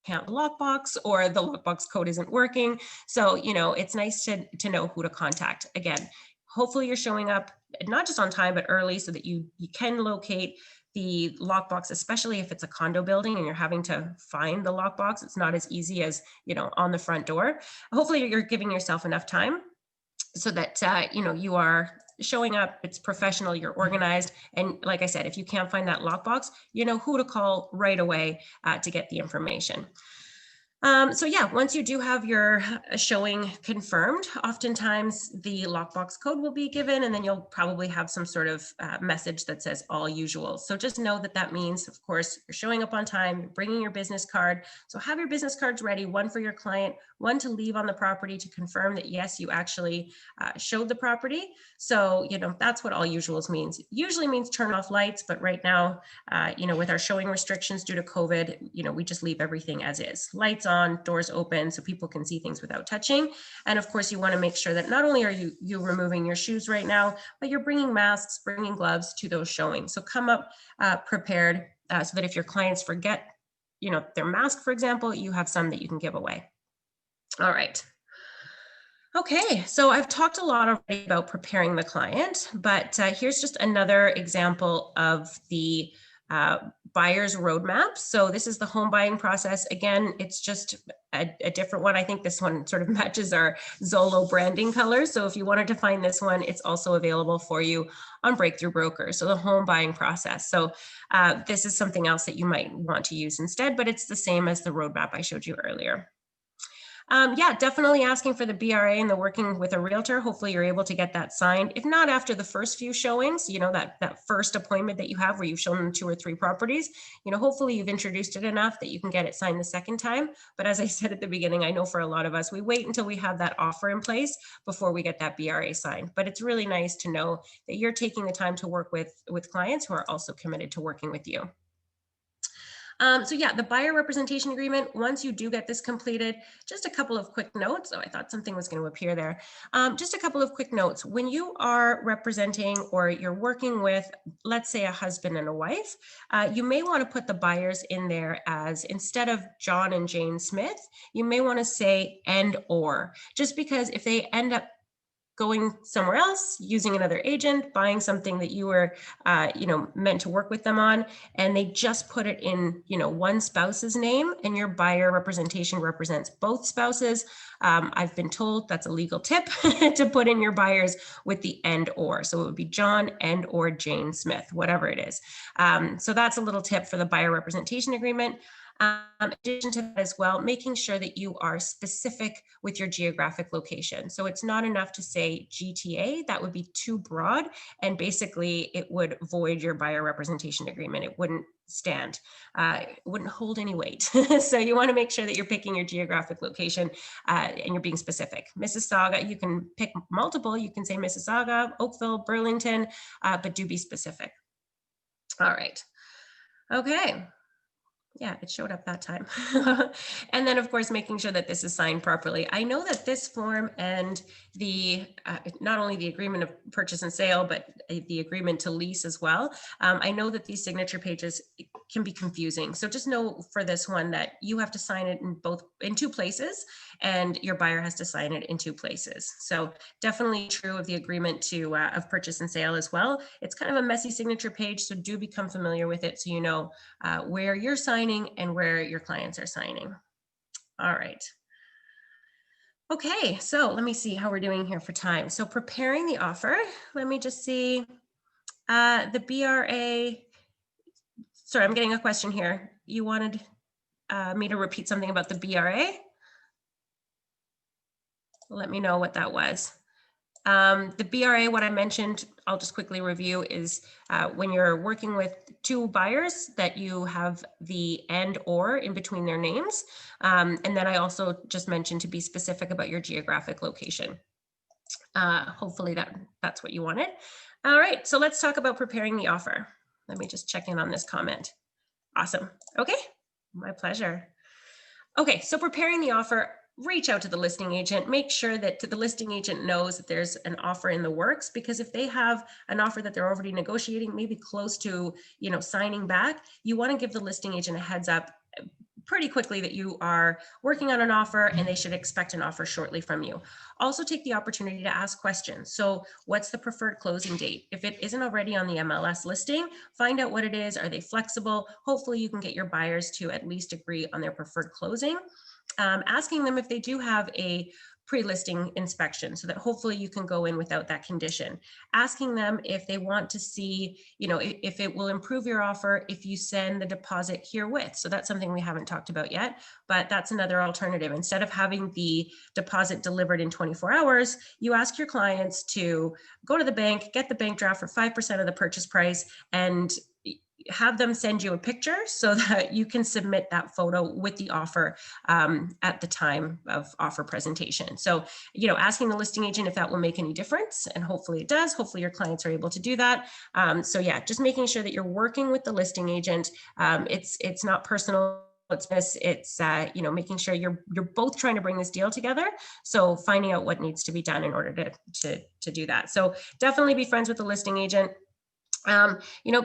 can't the lockbox, or the lockbox code isn't working. So, it's nice to know who to contact. Again, hopefully you're showing up not just on time, but early, so that you can locate the lockbox, especially if it's a condo building and you're having to find the lockbox. It's not as easy as, on the front door. Hopefully you're giving yourself enough time so that, you are showing up, it's professional, you're organized. And like I said, if you can't find that lockbox, you know who to call right away to get the information. So yeah, once you do have your showing confirmed, oftentimes the lockbox code will be given, and then you'll probably have some sort of message that says all usual. So just know that that means, of course, you're showing up on time, you're bringing your business card. So have your business cards ready, one for your client, one to leave on the property to confirm that, yes, you actually showed the property. So, that's what all usuals means. It usually means turn off lights, but right now, with our showing restrictions due to COVID, we just leave everything as is. Lights on, doors open, so people can see things without touching. And of course, you want to make sure that not only are you removing your shoes right now, but you're bringing masks, bringing gloves to those showings. So come up prepared so that if your clients forget, their mask, for example, you have some that you can give away. All right. Okay, so I've talked a lot already about preparing the client, but here's just another example of the buyer's roadmap. So this is the home buying process. Again, it's just a different one. I think this one sort of matches our Zolo branding colors. So if you wanted to find this one, it's also available for you on Breakthrough Broker. So the home buying process. So this is something else that you might want to use instead, but it's the same as the roadmap I showed you earlier. Yeah, definitely asking for the BRA and the working with a realtor. Hopefully you're able to get that signed. If not after the first few showings, that first appointment that you have where you've shown them 2 or 3 properties, hopefully you've introduced it enough that you can get it signed the second time. But as I said at the beginning, I know for a lot of us, we wait until we have that offer in place before we get that BRA signed. But it's really nice to know that you're taking the time to work with clients who are also committed to working with you. So yeah, the buyer representation agreement, once you do get this completed, just a couple of quick notes. Oh, I thought something was going to appear there. Just a couple of quick notes. When you are representing or you're working with, let's say, a husband and a wife, you may want to put the buyers in there as, instead of John and Jane Smith, you may want to say and or, just because if they end up going somewhere else, using another agent, buying something that you were, meant to work with them on, and they just put it in, one spouse's name, and your buyer representation represents both spouses. I've been told that's a legal tip to put in your buyers with the and or. So it would be John and or Jane Smith, whatever it is. So that's a little tip for the buyer representation agreement. In addition to that as well, making sure that you are specific with your geographic location. So it's not enough to say GTA, that would be too broad, and basically it would void your buyer representation agreement. It wouldn't stand, it wouldn't hold any weight. So you want to make sure that you're picking your geographic location and you're being specific. Mississauga, you can pick multiple, you can say Mississauga, Oakville, Burlington, but do be specific. All right, okay. Yeah, it showed up that time. And then, of course, making sure that this is signed properly. I know that this form and the not only the agreement of purchase and sale, but the agreement to lease as well. I know that these signature pages can be confusing. So just know for this one that you have to sign it in two places, and your buyer has to sign it in two places. So definitely true of the agreement to of purchase and sale as well. It's kind of a messy signature page, so do become familiar with it so you know where you're signing and where your clients are signing. All right. Okay, so let me see how we're doing here for time. So preparing the offer, let me just see. The BRA, sorry, I'm getting a question here. You wanted me to repeat something about the BRA? Let me know what that was. The BRA, what I mentioned, I'll just quickly review, is when you're working with two buyers that you have the and or in between their names. And then I also just mentioned to be specific about your geographic location. Hopefully that's what you wanted. All right, so let's talk about preparing the offer. Let me just check in on this comment. Awesome. Okay, my pleasure. Okay, so preparing the offer, reach out to the listing agent, make sure that the listing agent knows that there's an offer in the works, because if they have an offer that they're already negotiating, maybe close to, signing back, you want to give the listing agent a heads up pretty quickly that you are working on an offer and they should expect an offer shortly from you. Also take the opportunity to ask questions. So what's the preferred closing date? If it isn't already on the MLS listing, find out what it is. Are they flexible? Hopefully you can get your buyers to at least agree on their preferred closing. Asking them if they do have a pre-listing inspection so that hopefully you can go in without that condition. Asking them if they want to see, if it will improve your offer if you send the deposit herewith. So that's something we haven't talked about yet, but that's another alternative. Instead of having the deposit delivered in 24 hours, you ask your clients to go to the bank, get the bank draft for 5% of the purchase price, and have them send you a picture so that you can submit that photo with the offer at the time of offer presentation. So, asking the listing agent if that will make any difference, and hopefully it does. Hopefully your clients are able to do that. So yeah, just making sure that you're working with the listing agent. It's not personal. It's making sure you're both trying to bring this deal together. So finding out what needs to be done in order to do that. So definitely be friends with the listing agent.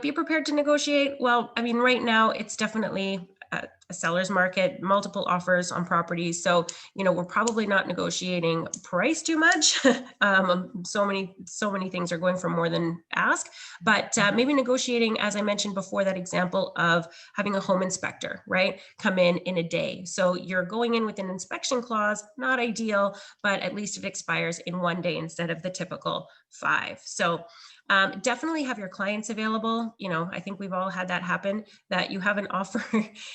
Be prepared to negotiate. Well, I mean, right now it's definitely a seller's market, multiple offers on properties. So, we're probably not negotiating price too much. So many things are going for more than ask, but maybe negotiating, as I mentioned before, that example of having a home inspector, right, come in a day. So you're going in with an inspection clause, not ideal, but at least it expires in 1 day instead of the typical 5. So definitely have your clients available. I think we've all had that happen, that you have an offer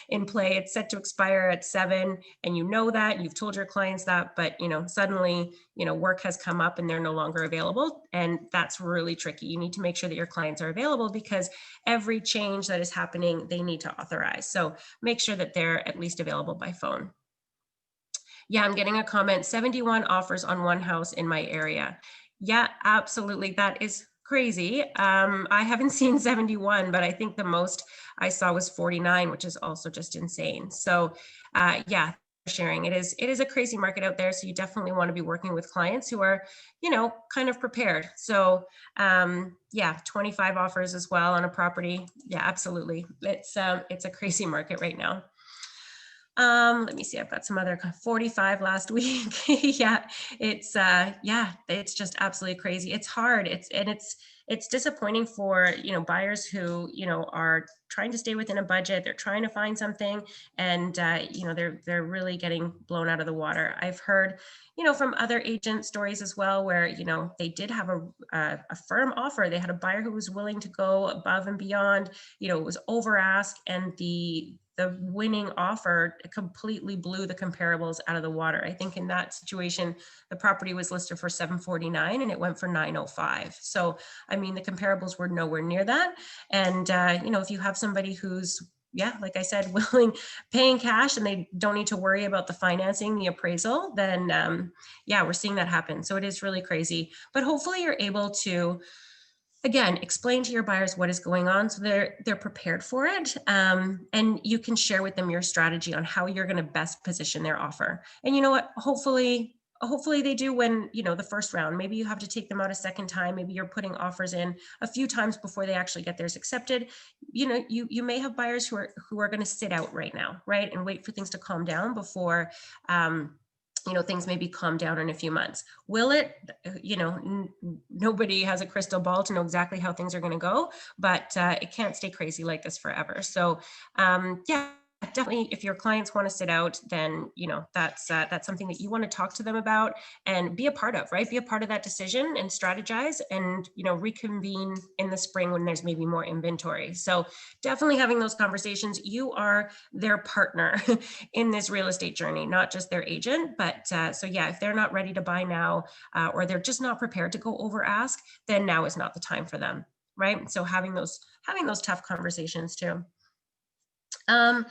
in play. It's set to expire at 7 and that you've told your clients that, but suddenly, work has come up and they're no longer available. And that's really tricky. You need to make sure that your clients are available because every change that is happening, they need to authorize. So make sure that they're at least available by phone. Yeah, I'm getting a comment, 71 offers on one house in my area. Yeah, absolutely. That is crazy. I haven't seen 71, but I think the most I saw was 49, which is also just insane. So yeah, sharing. It is a crazy market out there. So you definitely want to be working with clients who are, kind of prepared. So yeah, 25 offers as well on a property. Yeah, absolutely. It's a crazy market right now. Let me see, I've got some other 45 last week. Yeah, it's just absolutely crazy. It's hard. It's disappointing for, buyers who, are trying to stay within a budget. They're trying to find something and, they're really getting blown out of the water. I've heard, from other agent stories as well, where, they did have a firm offer. They had a buyer who was willing to go above and beyond, it was over ask, and the winning offer completely blew the comparables out of the water. I think in that situation, the property was listed for $749 and it went for $905. So, I mean, the comparables were nowhere near that. And, if you have somebody who's, yeah, like I said, paying cash and they don't need to worry about the financing, the appraisal, then, yeah, we're seeing that happen. So it is really crazy, but hopefully you're able to Again, explain to your buyers what is going on so they're prepared for it, and you can share with them your strategy on how you're going to best position their offer. And you know what? Hopefully they do when the first round. Maybe you have to take them out a second time. Maybe you're putting offers in a few times before they actually get theirs accepted. You may have buyers who are going to sit out right now, right, and wait for things to calm down before. Things maybe calm down in a few months. Will it? Nobody has a crystal ball to know exactly how things are going to go, but it can't stay crazy like this forever. So, yeah, definitely, if your clients want to sit out, then that's something that you want to talk to them about and be a part of, right? Be a part of that decision and strategize, and reconvene in the spring when there's maybe more inventory. So, definitely having those conversations. You are their partner in this real estate journey, not just their agent. But so yeah, if they're not ready to buy now, or they're just not prepared to go over ask, then now is not the time for them, right? So having those tough conversations too. Um,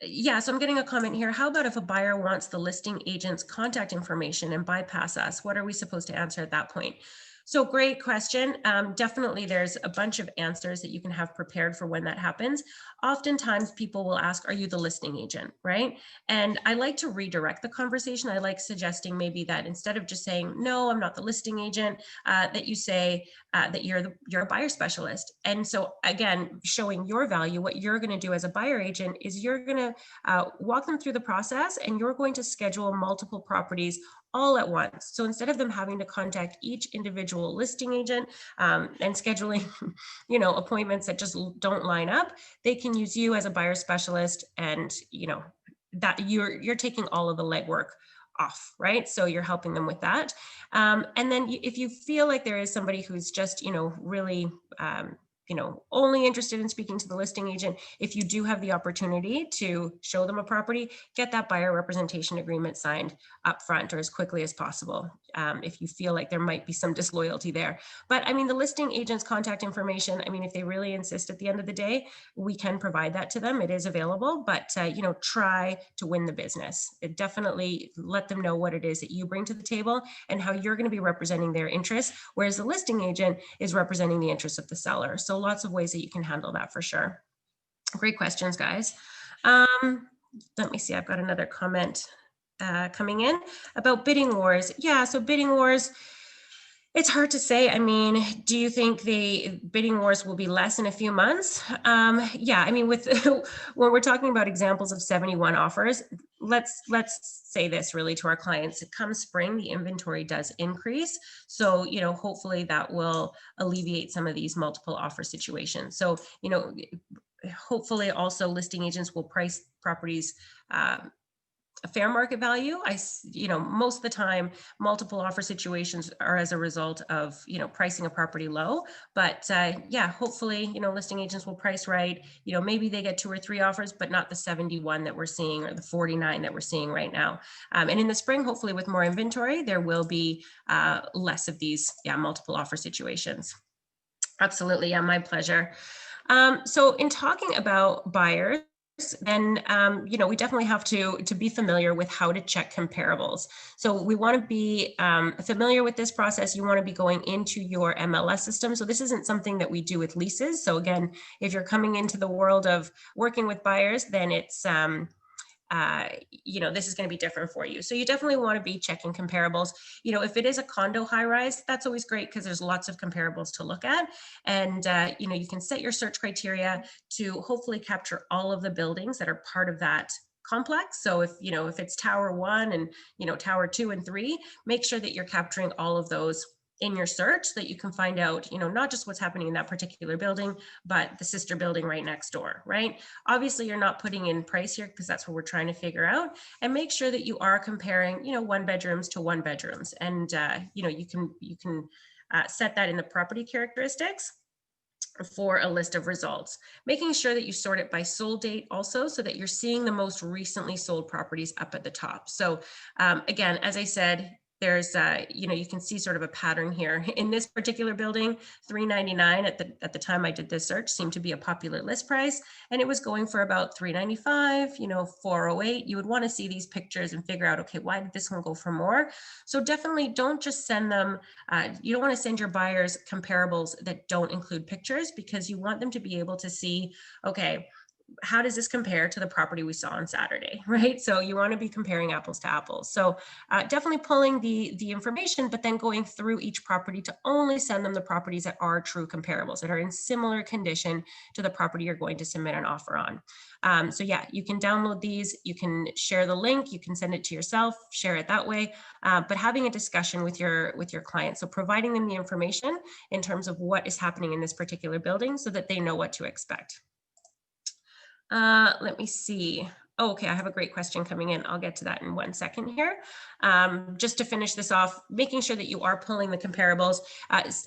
yeah, so I'm getting a comment here. How about if a buyer wants the listing agent's contact information and bypass us? What are we supposed to answer at that point? So great question. Definitely there's a bunch of answers that you can have prepared for when that happens. Oftentimes people will ask, are you the listing agent, right? And I like to redirect the conversation. I like suggesting maybe that instead of just saying, no, I'm not the listing agent, that you say that you're a buyer specialist. And so again, showing your value, what you're going to do as a buyer agent is you're going to walk them through the process, and you're going to schedule multiple properties all at once. So instead of them having to contact each individual listing agent and scheduling, appointments that just don't line up, they can use you as a buyer specialist, and that you're taking all of the legwork off, right? So you're helping them with that. And then if you feel like there is somebody who's just really only interested in speaking to the listing agent, if you do have the opportunity to show them a property, get that buyer representation agreement signed up front or as quickly as possible, if you feel like there might be some disloyalty there. But I mean, the listing agent's contact information, I mean, if they really insist at the end of the day, we can provide that to them. It is available, but try to win the business. Definitely let them know what it is that you bring to the table and how you're going to be representing their interests, whereas the listing agent is representing the interests of the seller. So lots of ways that you can handle that for sure. Great questions, guys. Let me see, I've got another comment coming in about bidding wars. Yeah, so bidding wars, it's hard to say. I mean, do you think the bidding wars will be less in a few months? Yeah, I mean, with when we're talking about examples of 71 offers, let's say this really to our clients. Come spring, the inventory does increase. So, hopefully that will alleviate some of these multiple offer situations. So, hopefully also listing agents will price properties a fair market value. Most of the time, multiple offer situations are as a result of, pricing a property low. But yeah, hopefully, listing agents will price right. Maybe they get 2 or 3 offers, but not the 71 that we're seeing or the 49 that we're seeing right now. And in the spring, hopefully with more inventory, there will be less of these, multiple offer situations. Absolutely. Yeah, my pleasure. So in talking about buyers, then we definitely have to be familiar with how to check comparables. So we want to be familiar with this process. You want to be going into your MLS system. So this isn't something that we do with leases. So again, if you're coming into the world of working with buyers, then it's this is going to be different for you. So you definitely want to be checking comparables. If it is a condo high rise, that's always great because there's lots of comparables to look at. And, you can set your search criteria to hopefully capture all of the buildings that are part of that complex. So if it's tower 1 and, tower 2 and 3, make sure that you're capturing all of those in your search so that you can find out, not just what's happening in that particular building, but the sister building right next door, right? Obviously, you're not putting in price here because that's what we're trying to figure out. And make sure that you are comparing, 1 bedrooms to 1 bedrooms. And, you can set that in the property characteristics for a list of results, making sure that you sort it by sold date also, so that you're seeing the most recently sold properties up at the top. So again, as I said, there's, you can see sort of a pattern here. In this particular building, $399 at the time I did this search seemed to be a popular list price, and it was going for about $395, 408. You would want to see these pictures and figure out, okay, why did this one go for more? So definitely don't just send them. You don't want to send your buyers comparables that don't include pictures, because you want them to be able to see, okay, how does this compare to the property we saw on Saturday, right? So you want to be comparing apples to apples. So definitely pulling the information, but then going through each property to only send them the properties that are true comparables, that are in similar condition to the property you're going to submit an offer on. So yeah, you can download these, you can share the link, you can send it to yourself, share it that way, but having a discussion with your client. So providing them the information in terms of what is happening in this particular building so that they know what to expect. Let me see. Oh, okay, I have a great question coming in. I'll get to that in 1 second here. Just to finish this off, making sure that you are pulling the comparables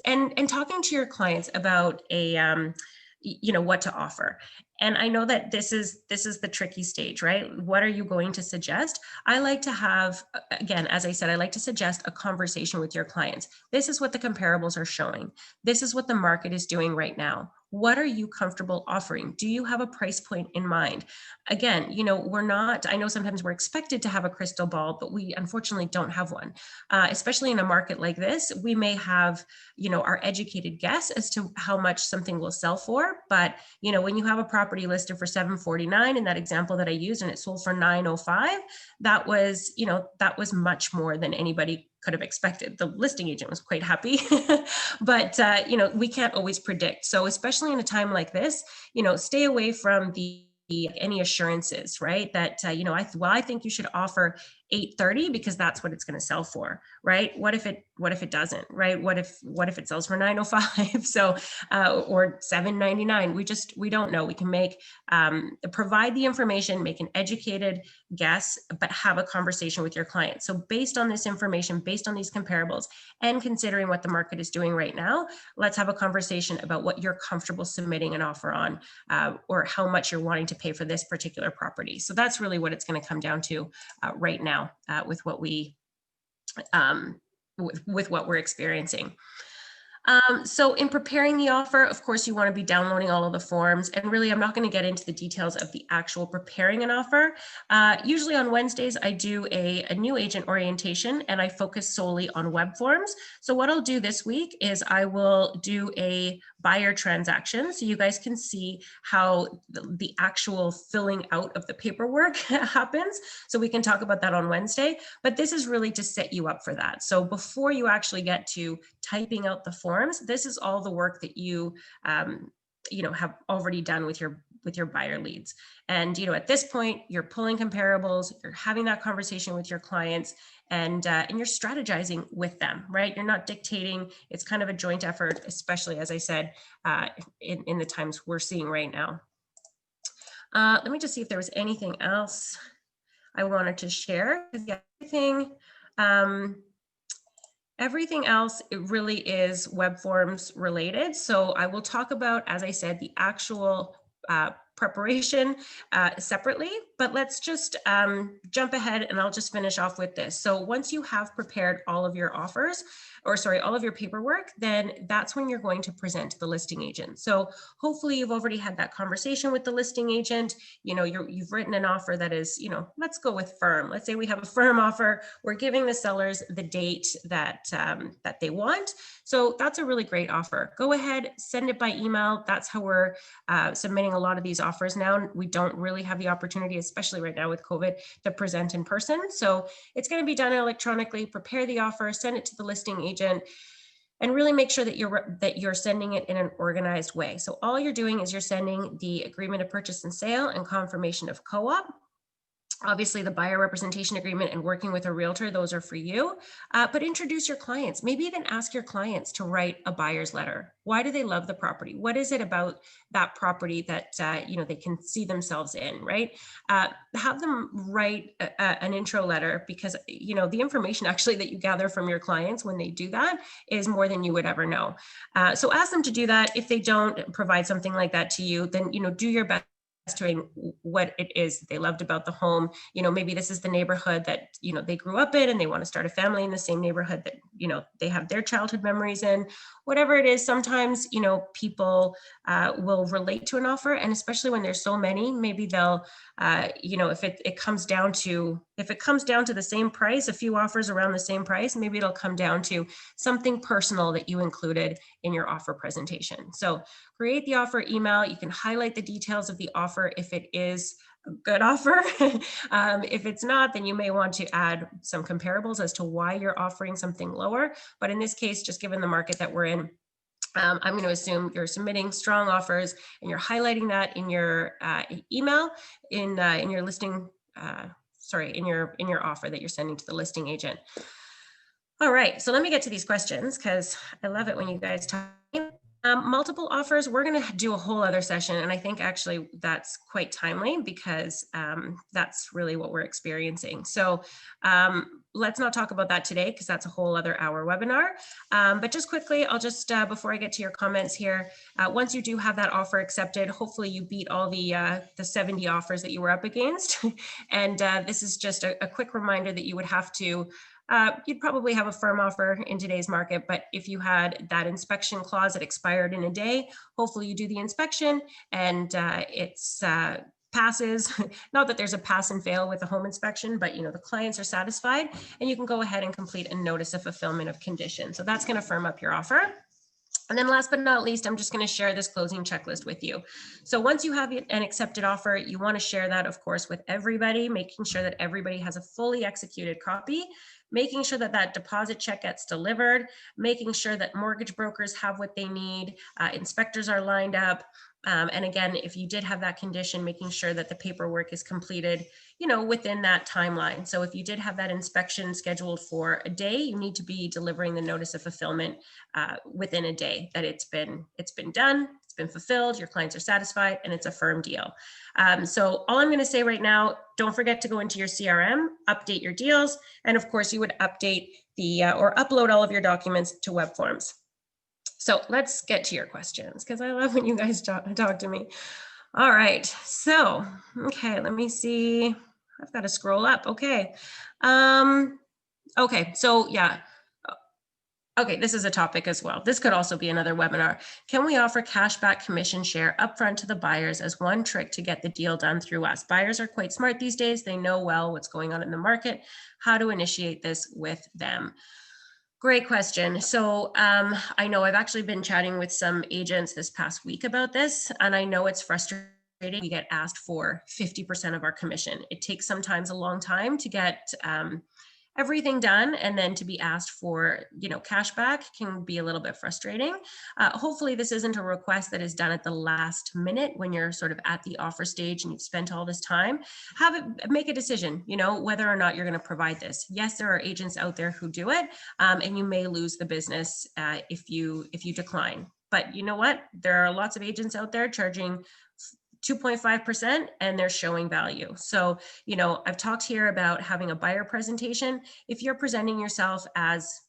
and talking to your clients about what to offer. And I know that this is the tricky stage, right? What are you going to suggest? I like to have, again, as I said, I like to suggest a conversation with your clients. This is what the comparables are showing. This is what the market is doing right now. What are you comfortable offering? Do you have a price point in mind? Again, we're not, I know sometimes we're expected to have a crystal ball, but we unfortunately don't have one. Especially in a market like this, we may have, our educated guess as to how much something will sell for. But, when you have a property listed for $749 in that example that I used, and it sold for $905, that was much more than anybody could have expected. The listing agent was quite happy, but we can't always predict. So especially in a time like this, stay away from any assurances, right? That I think you should offer 830 because that's what it's going to sell for, right? What if it doesn't, right? What if it sells for 905? So or 799? We don't know. We can provide the information, make an educated guess, but have a conversation with your client. So based on this information, based on these comparables, and considering what the market is doing right now, let's have a conversation about what you're comfortable submitting an offer on, or how much you're wanting to pay for this particular property. So that's really what it's going to come down to right now with what we're experiencing. So in preparing the offer, of course, you want to be downloading all of the forms. And really, I'm not going to get into the details of the actual preparing an offer. Usually on Wednesdays, I do a new agent orientation, and I focus solely on web forms. So what I'll do this week is I will do a buyer transaction, so you guys can see how the actual filling out of the paperwork happens. So we can talk about that on Wednesday. But this is really to set you up for that. So before you actually get to typing out the forms, this is all the work that you have already done with your buyer leads. And at this point, you're pulling comparables, you're having that conversation with your clients, and you're strategizing with them, right? You're not dictating. It's kind of a joint effort, especially, as I said, in the times we're seeing right now. Let me just see if there was anything else I wanted to share. Everything else, it really is web forms related. So I will talk about, as I said, the actual preparation separately, but let's just jump ahead and I'll just finish off with this. So once you have prepared all of your offers, all of your paperwork, then that's when you're going to present to the listing agent. So hopefully you've already had that conversation with the listing agent. You've written an offer that is, let's go with firm. Let's say we have a firm offer. We're giving the sellers the date that they want. So that's a really great offer. Go ahead, send it by email. That's how we're submitting a lot of these offers now. We don't really have the opportunity, especially right now with COVID, to present in person. So it's going to be done electronically. Prepare the offer, send it to the listing agent, and really make sure that you're sending it in an organized way. So all you're doing is you're sending the agreement of purchase and sale and confirmation of co-op. Obviously, the buyer representation agreement and working with a realtor, those are for you. But introduce your clients. Maybe even ask your clients to write a buyer's letter. Why do they love the property? What is it about that property that they can see themselves in, right? Have them write an intro letter, because the information actually that you gather from your clients when they do that is more than you would ever know. So ask them to do that. If they don't provide something like that to you, then do your best to what it is that they loved about the home. Maybe this is the neighborhood that, they grew up in and they want to start a family in the same neighborhood that, they have their childhood memories in. Whatever it is, sometimes, people will relate to an offer. And especially when there's so many, maybe they'll, if it comes down to, the same price, a few offers around the same price, maybe it'll come down to something personal that you included in your offer presentation. So create the offer email. You can highlight the details of the offer if it is a good offer. If it's not, then you may want to add some comparables as to why you're offering something lower. But in this case, just given the market that we're in, I'm going to assume you're submitting strong offers and you're highlighting that in your email, in your listing, in your offer that you're sending to the listing agent. All right, so let me get to these questions because I love it when you guys talk. Multiple offers, we're going to do a whole other session. And I think actually that's quite timely because that's really what we're experiencing. So let's not talk about that today because that's a whole other hour webinar. But just quickly, I'll just, before I get to your comments here, once you do have that offer accepted, hopefully you beat all the 70 offers that you were up against. And this is just a quick reminder that you would have to you'd probably have a firm offer in today's market, but if you had that inspection clause that expired in a day, hopefully you do the inspection and it's passes. Not that there's a pass and fail with a home inspection, but the clients are satisfied and you can go ahead and complete a notice of fulfillment of condition. So that's going to firm up your offer. And then last but not least, I'm just going to share this closing checklist with you. So once you have an accepted offer, you want to share that, of course, with everybody, making sure that everybody has a fully executed copy, making sure that that deposit check gets delivered, making sure that mortgage brokers have what they need, inspectors are lined up. And again, if you did have that condition, making sure that the paperwork is completed, within that timeline. So if you did have that inspection scheduled for a day, you need to be delivering the notice of fulfillment within a day that it's been done, it's been fulfilled, your clients are satisfied, and it's a firm deal. So all I'm going to say right now, don't forget to go into your CRM, update your deals, and of course you would update or upload all of your documents to web forms. So let's get to your questions because I love when you guys talk to me. All right, so, okay, let me see. I've got to scroll up. Okay. Okay, so yeah. Okay, this is a topic as well. This could also be another webinar. Can we offer cashback commission share upfront to the buyers as one trick to get the deal done through us? Buyers are quite smart these days. They know well what's going on in the market, how to initiate this with them. Great question. So I know I've actually been chatting with some agents this past week about this, and I know it's frustrating. We get asked for 50% of our commission. It takes sometimes a long time to get everything done, and then to be asked for, cash back can be a little bit frustrating. Hopefully this isn't a request that is done at the last minute when you're sort of at the offer stage and you've spent all this time. Make a decision, whether or not you're going to provide this. Yes, there are agents out there who do it, and you may lose the business if you decline. But you know what? There are lots of agents out there charging 2.5% and they're showing value. So, I've talked here about having a buyer presentation. If you're presenting yourself as,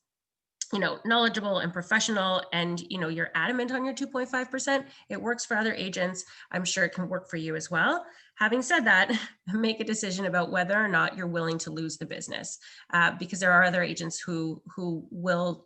knowledgeable and professional and, you're adamant on your 2.5%, it works for other agents. I'm sure it can work for you as well. Having said that, make a decision about whether or not you're willing to lose the business because there are other agents who will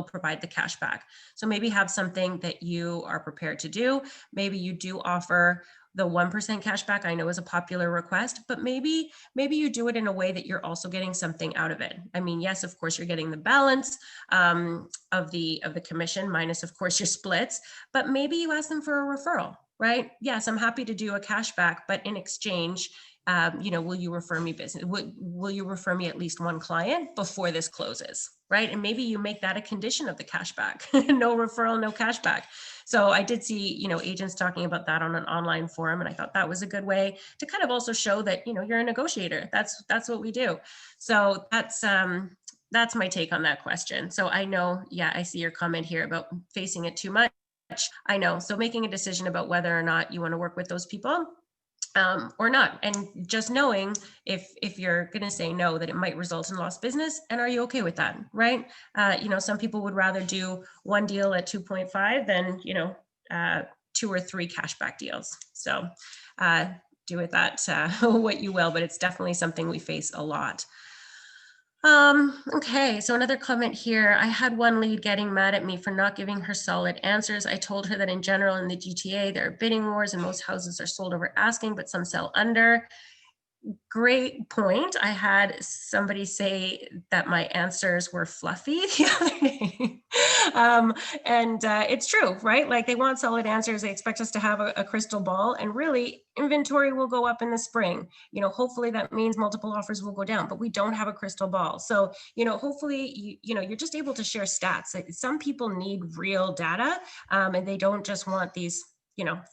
provide the cash back. So maybe have something that you are prepared to do. Maybe you do offer the 1% cash back. I know is a popular request, but maybe you do it in a way that you're also getting something out of it. I mean, yes, of course, you're getting the balance of the commission minus, of course, your splits, but maybe you ask them for a referral, right? Yes, I'm happy to do a cash back, but in exchange, will you refer me business? Will you refer me at least one client before this closes, right? And maybe you make that a condition of the cashback, no referral, no cashback. So I did see, agents talking about that on an online forum, and I thought that was a good way to kind of also show that, you're a negotiator. That's what we do. So that's my take on that question. So I know, yeah, I see your comment here about facing it too much. I know. So making a decision about whether or not you want to work with those people or not, and just knowing if you're going to say no, that it might result in lost business, and are you okay with that, right? Some people would rather do one deal at 2.5 than 2 or 3 cashback deals. So do with that what you will, but it's definitely something we face a lot. Okay, so another comment here. I had one lead getting mad at me for not giving her solid answers. I told her that in general in the GTA, there are bidding wars and most houses are sold over asking, but some sell under. Great point. I had somebody say that my answers were fluffy the other day. And it's true, right? Like they want solid answers. They expect us to have a crystal ball, and really inventory will go up in the spring. Hopefully that means multiple offers will go down, but we don't have a crystal ball. So, hopefully, you're just able to share stats. Like, some people need real data, and they don't just want these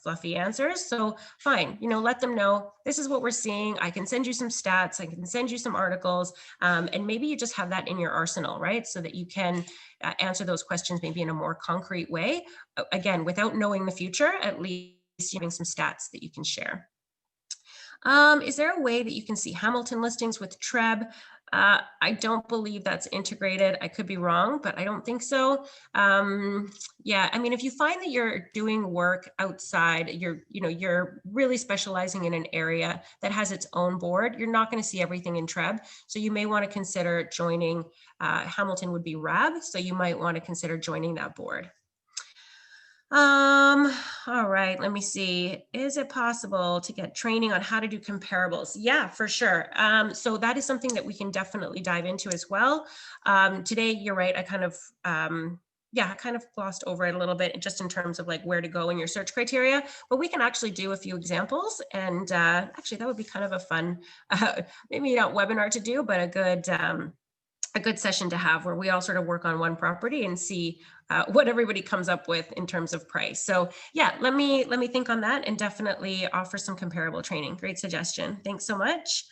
fluffy answers. So fine, let them know this is what we're seeing. I can send you some stats. I can send you some articles. And maybe you just have that in your arsenal, right? So that you can answer those questions maybe in a more concrete way. Again, without knowing the future, at least having some stats that you can share. Is there a way that you can see Hamilton listings with Treb? I don't believe that's integrated. I could be wrong, but I don't think so. Yeah, I mean, if you find that you're doing work outside, you're really specializing in an area that has its own board, you're not going to see everything in Treb. So you may want to consider joining. Hamilton would be RAB, so you might want to consider joining that board. All right, let me see. Is it possible to get training on how to do comparables? Yeah, for sure. So that is something that we can definitely dive into as well. Today, you're right, I kind of glossed over it a little bit just in terms of like where to go in your search criteria, but we can actually do a few examples. And actually that would be kind of a fun, maybe not webinar to do, but a good session to have where we all sort of work on one property and see what everybody comes up with in terms of price. So yeah, let me think on that and definitely offer some comparable training. Great suggestion. Thanks so much.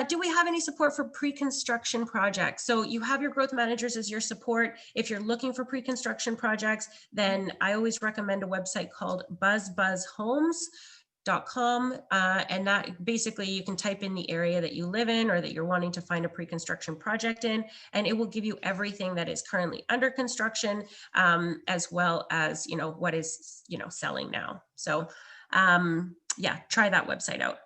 Do we have any support for pre-construction projects? So you have your growth managers as your support. If you're looking for pre-construction projects, then I always recommend a website called buzzbuzzhomes.com, and that basically you can type in the area that you live in or that you're wanting to find a pre-construction project in, and it will give you everything that is currently under construction, as well as what is selling now. So yeah, try that website out.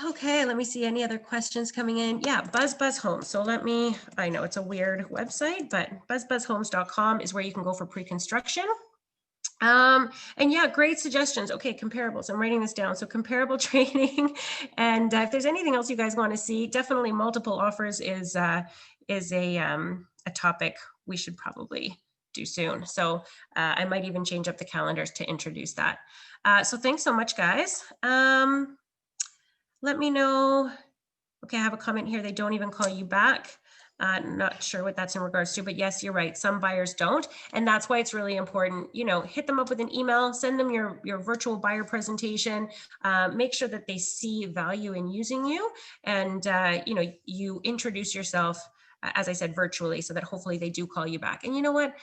Okay, let me see any other questions coming in. Yeah, Buzz Homes. So I know it's a weird website, but buzzbuzzhomes.com is where you can go for pre-construction. And yeah, great suggestions. Okay, comparables. I'm writing this down. So comparable training. And if there's anything else you guys want to see, definitely multiple offers is a topic we should probably do soon. So I might even change up the calendars to introduce that. So thanks so much, guys. Let me know. Okay, I have a comment here. They don't even call you back. Not sure what that's in regards to, but yes, you're right. Some buyers don't. And that's why it's really important, hit them up with an email, send them your virtual buyer presentation, make sure that they see value in using you. And, you introduce yourself, as I said, virtually, so that hopefully they do call you back. And you know what?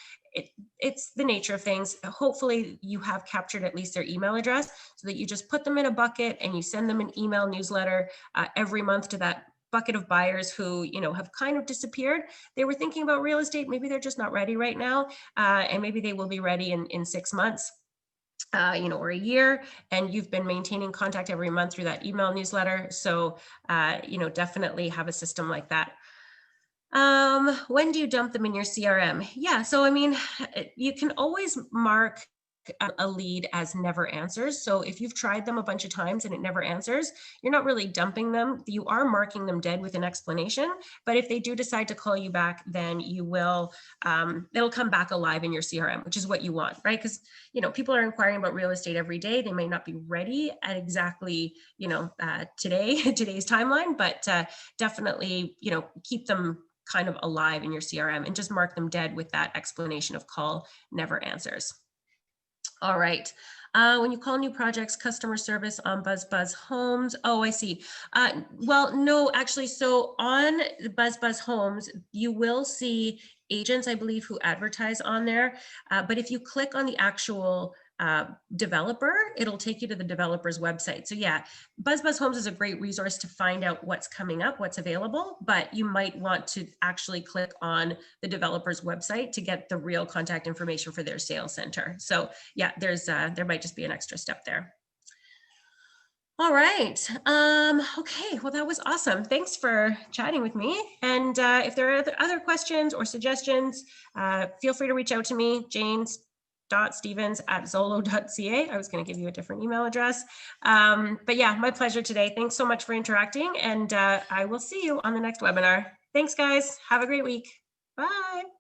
It's the nature of things. Hopefully you have captured at least their email address so that you just put them in a bucket and you send them an email newsletter every month to that bucket of buyers who have kind of disappeared. They were thinking about real estate. Maybe they're just not ready right now. And maybe they will be ready in 6 months. Or a year, and you've been maintaining contact every month through that email newsletter. So, definitely have a system like that. When do you dump them in your CRM? Yeah, so I mean, you can always mark a lead as never answers. So if you've tried them a bunch of times and it never answers, you're not really dumping them. You are marking them dead with an explanation. But if they do decide to call you back, then you will, they'll come back alive in your CRM, which is what you want, right? Because, people are inquiring about real estate every day. They may not be ready at exactly, today's timeline, but definitely, keep them kind of alive in your CRM and just mark them dead with that explanation of call never answers. All right. When you call new projects, customer service on Buzz Homes. Oh, I see. Well, no, actually, so on Buzz Homes, you will see agents, I believe, who advertise on there. But if you click on the actual developer, it'll take you to the developer's website. So yeah, BuzzBuzz Homes is a great resource to find out what's coming up, what's available, but you might want to actually click on the developer's website to get the real contact information for their sales center. So yeah, there might just be an extra step there. All right. Okay. Well, that was awesome. Thanks for chatting with me. And if there are other questions or suggestions, feel free to reach out to me, james.stevens@zolo.ca. I was going to give you a different email address. But yeah, my pleasure today. Thanks so much for interacting. And I will see you on the next webinar. Thanks, guys. Have a great week. Bye.